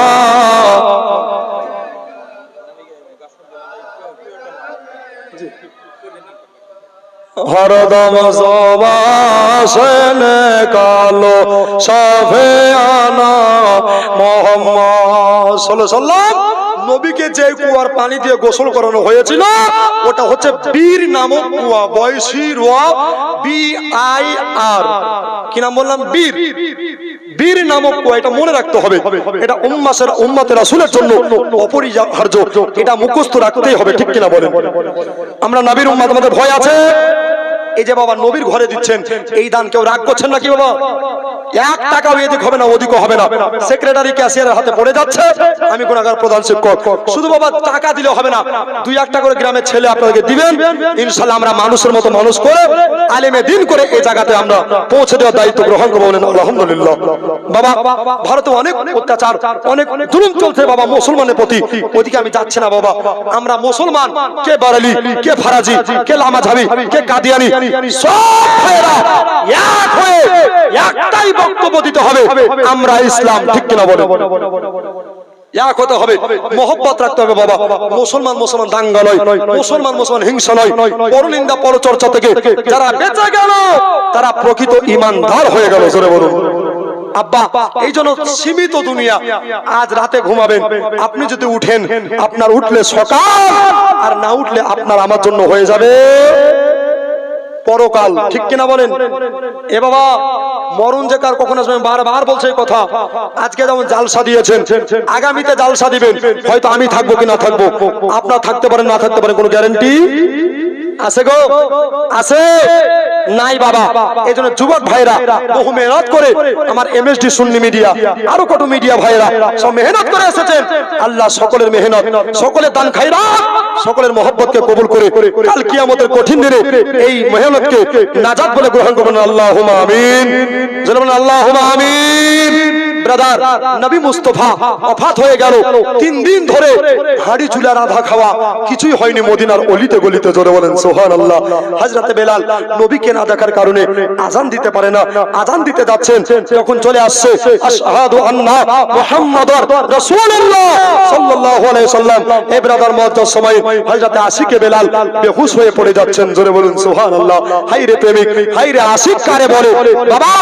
হরদম জবা সেনে কালো সাফে আনা মোহাম্মদ সাল্লাল্লাহু আলাইহি সাল্লাম। নবীকে যে কুয়ার পানি দিয়ে গোসল করানো হয়েছিল ওটা হচ্ছে বীর নামক কুয়া। বয়সী রোয়া BIR, কি নাম বললাম? বীর। বীর নামক কুয়া, এটা মনে রাখতে হবে। এটা উম্মতের রাসূলের জন্য অপরিহার্য, এটা মুখস্থ রাখতেই হবে, ঠিক কিনা বলেন? আমরা নবীর উম্মত, আমাদের ভয় আছে? এই যে বাবা নবীর ঘরে দিচ্ছেন, এই দান কেউ রাগ করছেন নাকি বাবা? 1 টাকাও এদিক হবে না ওদিকও হবে না, সেক্রেটারি ক্যাশিয়ারের হাতে পড়ে যাচ্ছে, আমি গুনাহগার প্রধান শিক্ষক। শুধু বাবা টাকা দিলে হবে না, 2-1 টা করে গ্রামের ছেলে আপনাদেরকে দিবেন, ইনশাআল্লাহ আমরা মানুষের মতো মানুষ করে আলেমে দিন করে এই জায়গাতে আমরা পৌঁছে দেওয়ার দায়িত্ব গ্রহণ করব, বলেন আলহামদুলিল্লাহ। বাবা ভারতে অনেক অত্যাচার, অনেক জুলুম চলছে বাবা মুসলমানের প্রতি, ওইদিকে আমি যাচ্ছি না বাবা। আমরা মুসলমান, কে বারেলি, কে ফারাজি, কে লামাঝাবি, কে কাদিয়ানি, সব ভাইরা এক হয়ে একটাই বক্তব্য দিতে হবে, আমরা ইসলাম, ঠিক কিনা বলেন? এক হতে হবে, মোহব্বত রাখতে হবে বাবা। মুসলমান মুসলমান দাঙ্গা নয়, মুসলমান মুসলমান হিংসা নয়, পরনিন্দা পরচর্চা থেকে যারা বেঁচে গেল তারা প্রকৃত ঈমানদার হয়ে গেল। জোরে বলুন আব্বা। এই জন্য সীমিত দুনিয়া, আজ রাতে ঘুমাবেন, আপনি যদি উঠেন আপনার উঠলে সকাল, আর না উঠলে আপনার আমার জন্য হয়ে যাবে পরকাল, ঠিক কিনা বলেন? এ বাবা মরণ যে কার কখন আসবে, বারবার বলছে এই কথা। আজকে যেমন জালসা দিয়েছেন, আগামীতে জালসা দিবেন, হয়তো আমি থাকবো কি না থাকবো, আপনার থাকতে পারেন না থাকতে পারেন, কোনো গ্যারান্টি আছে গো? আছে নাই বাবা। এই জন্য যুবক ভাইরা বহু মেহনত করে, আমার এমএসডি সুন্নি মিডিয়া আরো কত মিডিয়া ভাইরা সব মেহনত করে এসেছেন। আল্লাহ সকলের মেহনত, সকলের দান খায়রাত, সকলের মহব্বতকে কবুল করে কাল কিয়ামতের কঠিন দিনে এই মেহনতকে নাজাত বলে গ্রহণ করবেন। আল্লাহুম্মা আমিন, বলুন আল্লাহুম্মা আমিন। ব্রাদার, নবী মুস্তাফা ওফাত হয়ে গেল, 3 দিন ধরে হাড়ি চুলা রাধা খাওয়া, কিছুই হয়নি মদিনার অলিতে গলিতে। জোরে বলেন সুবহানাল্লাহ। হযরত বেলাল নবীকে না দেখার কারণে আযান দিতে পারে না, আযান দিতে যাচ্ছেন, যখন চলে আসছে আশহাদু আন্না মুহাম্মাদুর রাসূলুল্লাহ সাল্লাল্লাহু আলাইহি সাল্লাম, এই ব্রাদার মওতার সময় হযরত আশিকে বেলাল বেহুশ হয়ে পড়ে যাচ্ছেন। জোরে বলুন সুবহানাল্লাহ। হাই রে প্রেমিক, হাই রে আশিক কারে বলে বাবা।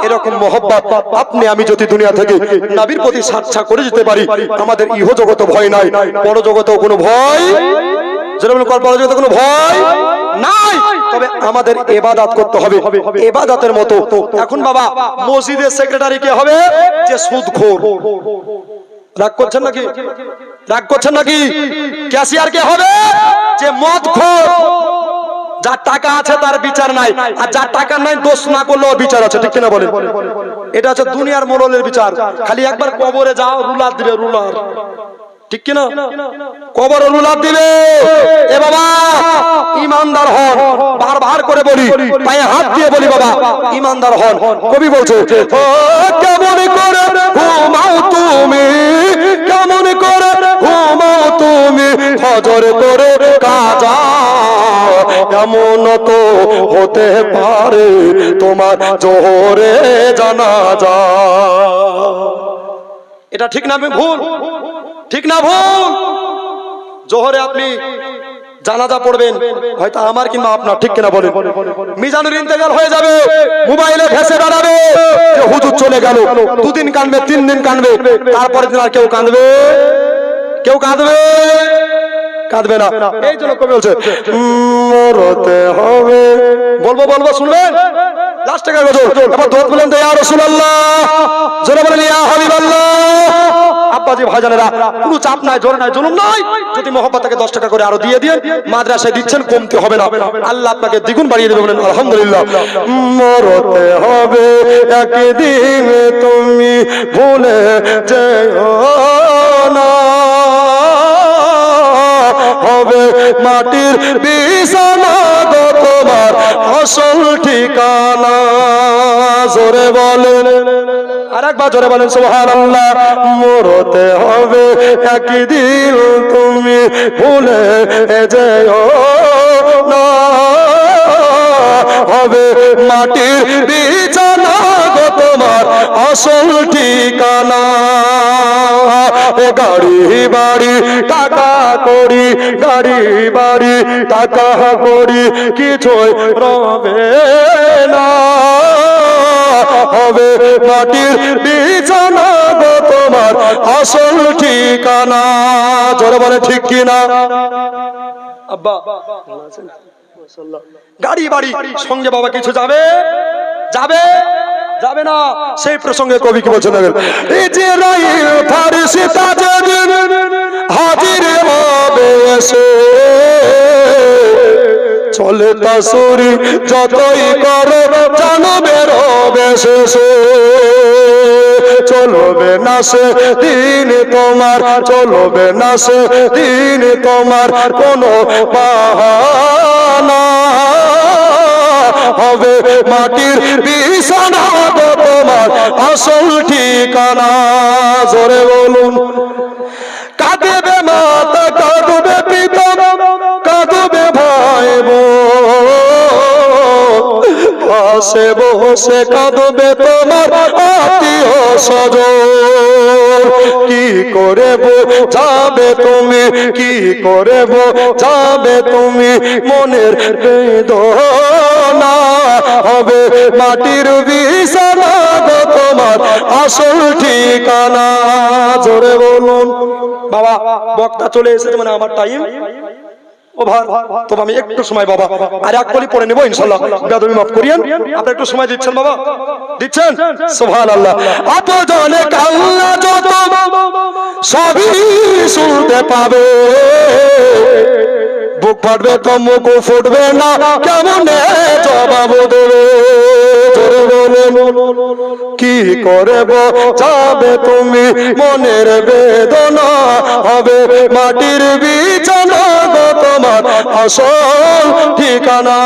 এরকম মহব্বত আপনি আমি যদি দুনিয়া থেকে নবীর প্রতি সাচ্চা করে যেতে পারি, আমাদের ইহ জগতে ভয় নাই, পরজগতেও কোনো ভয়, যেরকম পরজগতে কোনো ভয় নাই। তবে আমাদের ইবাদত করতে হবে ইবাদতের মতো। এখন বাবা মসজিদের সেক্রেটারি কে হবে? যে সুদখোর। রাগ করছেন নাকি? রাগ করছেন নাকি? ক্যাশিয়ার কে হবে? যে মদখোর। যার টাকা আছে তার বিচার নাই, আর যার টাকা নাই দোষ না করলেও বিচার আছে, ঠিক কিনা বলেন? এটা হচ্ছে দুনিয়ার মোড়লের বিচার। খালি একবার কবরে যাও, রুলার দিবে, রুলার, ঠিক কিনা? কবর রুলার দিবে। এ বাবা ইমানদার হন, বারবার করে বলি, পায়ে হাত দিয়ে বলি বাবা ইমানদার হন। কবি বলছে ও কেমন করে ঘুমাও তুমি, কেমন করে ঘুমাও তুমি, ফজর করে কাজা, এমন তো হতে পারে তোমার জোহরে জানাজা। এটা ঠিক না ভুল? ঠিক না ভুল? জোহরে আপনি জানাজা পড়বেন, হয়তো আমার কিংবা আপনার, ঠিক কিনা বলেন? মিজানুর ইন্তেকাল হয়ে যাবে, মোবাইলে ভেসে বেড়াবে যে হুজুর চলে গেল, 2 দিন কাঁদবে, 3 দিন কাঁদবে, তারপরে দিন আর কেউ কাঁদবে? কেউ কাঁদবে? কাঁদবে না। এই জন্য কবি বলছে মরতে হবে। বলবো বলবো, শুনবেন? লাস্ট টাকা গজল, এবার দোয়া বলেন ইয়া রাসূলুল্লাহ, জোরে বলেন ইয়া হাবিবাল্লাহ। আব্বাজি ভাইজানেরা, কোনো চাপ নাই, জোর নাই, জুলুম নাই। যদি মহব্বত থেকে 10 টাকা করে আরো দিয়ে দিন, মাদ্রাসায় দিচ্ছেন, কমতে হবে না, আল্লাহ আপনাকে দ্বিগুণ বাড়িয়ে দেবে। বলেন আলহামদুলিল্লাহ। মরতে হবে একদিন, তুমি ভুলে যেও না, হবে মাটির বিছানা গো তোমার আসল ঠিকানা। জোরে বলেন, আরেকবার জোরে বলেন সুবহানাল্লাহ। মরতে হবে একদিন, তুমি ভুলে যেও না, হবে মাটির বিছানা গো তোমার আসল ঠিকানা। গাড়ি বাড়ি টাকা করি, গাড়ি বাড়ি টাকা করি, কিছুই রবে না, হবে মাটির বিছানা গো তোমার আসল ঠিকানা। জোরে বলে ঠিক কিনা? আব্বা গাড়ি বাড়ি সঙ্গে বাবা কিছু যাবে? যাবে? যাবে না। সেই প্রসঙ্গে কবি কি বলছেন? ইজরাইল ফারিস্তা যেদিন হাজির হবে এসে, চলে তাসুরি যতই করো জানবে রবে শেষে চলবে না সে দিন তোমার চলবে না সে দিন তোমার কোনো বাহানা হবে মাটির বিছানা তোমার আসল ঠিকানা জোরে বলুন কাঁদবে মাতা কাঁদবে পিতা কাঁদবে ভাই বসে বসে কাঁদবে তোমার আত্মীয় স্বজন কি করে যাবে তুমি কি করে যাবে তুমি মনের বেদনা হবে মাটির বিছানা তোমার আসল ঠিকানা জোরে বলুন বাবা বক্তা চলে এসেছে মানে আমার টাইম ওভার তবে আমি একটু সময় বাবা আর এক কলি পড়ে নেবো ইনশাআল্লাহ বেয়াদবি মাফ করিয়েন আপনি একটু সময় দিচ্ছেন বাবা দিচ্ছেন সুবহানাল্লাহ আপজনে আল্লাহ যত সবই শুনতে পাবে বুক ফাটবে তো মুখ ফুটবে না কেমনে জবাব দেবে কি করে যাবে তুমি মনের বেদনা হবে মাটির বিছানা তোমার আসল ঠিকানা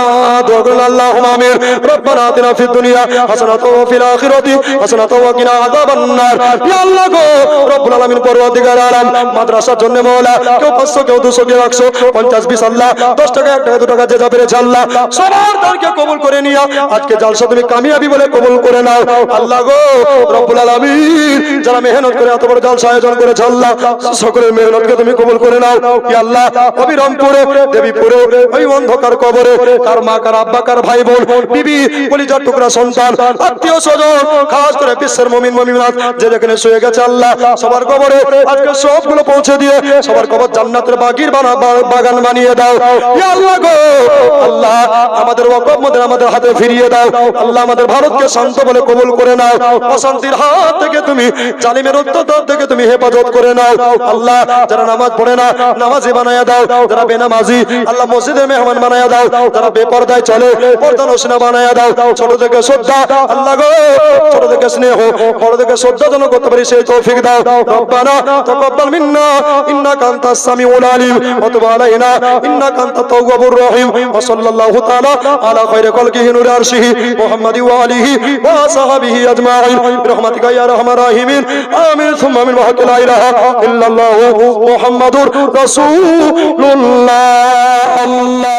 দোগল আল্লাহুম্মা আমিন রব্বানা আতিনা ফিদ দুনিয়া হাসানাতাও ওয়া ফিল আখিরাতি হাসানাতাও ওয়া কিনা আযাবান নার ইয়া আল্লাহ গো রব্বুল আলামিন পরওয়ারদিগার আলম মাদ্রাসার জন্য মাওলা কেউ 500 কেউ 200 কেউ 100 50 20 আল্লাহ 10 টাকা 1 টাকা 2 টাকা যে যা পেরেছে আল্লাহ সবার দানকে কবুল করে নিয়া আজকে জালসা তুমি কামিয়াবি বলে কবুল করে নাও আল্লাহ গো রব্বুল আলামিন যারা মেহনত করে এত বড় জালসা আয়োজন করেছে আল্লাহ সকলের মেহনতকে তুমি কবুল করে নাও ইয়া আল্লাহ অবিরামপুরে দেবীপুরে ওই অন্ধকার কবরে কার মা কার আব্বা কার ভাই বোন বিবি কলিজার টুকরা সন্তান আত্মীয় স্বজন খাস করে বিশ্বের মুমিন মুমিনাত যে যেখানে শুয়ে গেছে আল্লাহ সবার কবরে আজকে সবগুলো পৌঁছে দিয়ে সবার কবর জান্নাতের বাগান বানিয়ে দাও ইয়া আল্লাহ গো আল্লাহ আমাদের ওয়াকফ মধ্যে আমাদের হাতে ফিরিয়ে দাও আল্লাহ আমাদের ভারতকে শান্ত বলে কবুল করে নাও অশান্তির হাত থেকে তুমি জালিমের অত্যাচার থেকে তুমি হেফাজত করে নাও আল্লাহ যারা নামাজ পড়ে না নামাজি বানায়া দাও যারা বেনামাজি আল্লাহ মসজিদে মেহমান বানায়া দাও যারা বেপরদায় চলে পর্দানশীনা বানায়া দাও ছোট থেকে শ্রদ্ধা আল্লাহ গো ছোট থেকে স্নেহ বড় থেকে শ্রদ্ধা যেন করতে পারি সেই তৌফিক দাও রব্বানা তাকাব্বাল মিন্না ইন্নাকা আনতাস সামিউল আলিম ওয়া তুব আলাইনা ইন্নাকা আনতাত তাওয়াবুর রহিম ওয়া সাল্লাল্লাহু তাআলা আলা খায়রি খালকিহি নূরি আরশিহি মুহাম্মাদি ওয়া আলিহি ওয়া সাহবিহি আজমাইন বিরহমাতিকা ইয়া আরহামার রাহিমিন আমিন সুম্মা আমিন ওয়া লা ইলাহা ইল্লাল্লাহু মুহাম্মাদুর রাসূলুল্লাহ আল্লাহ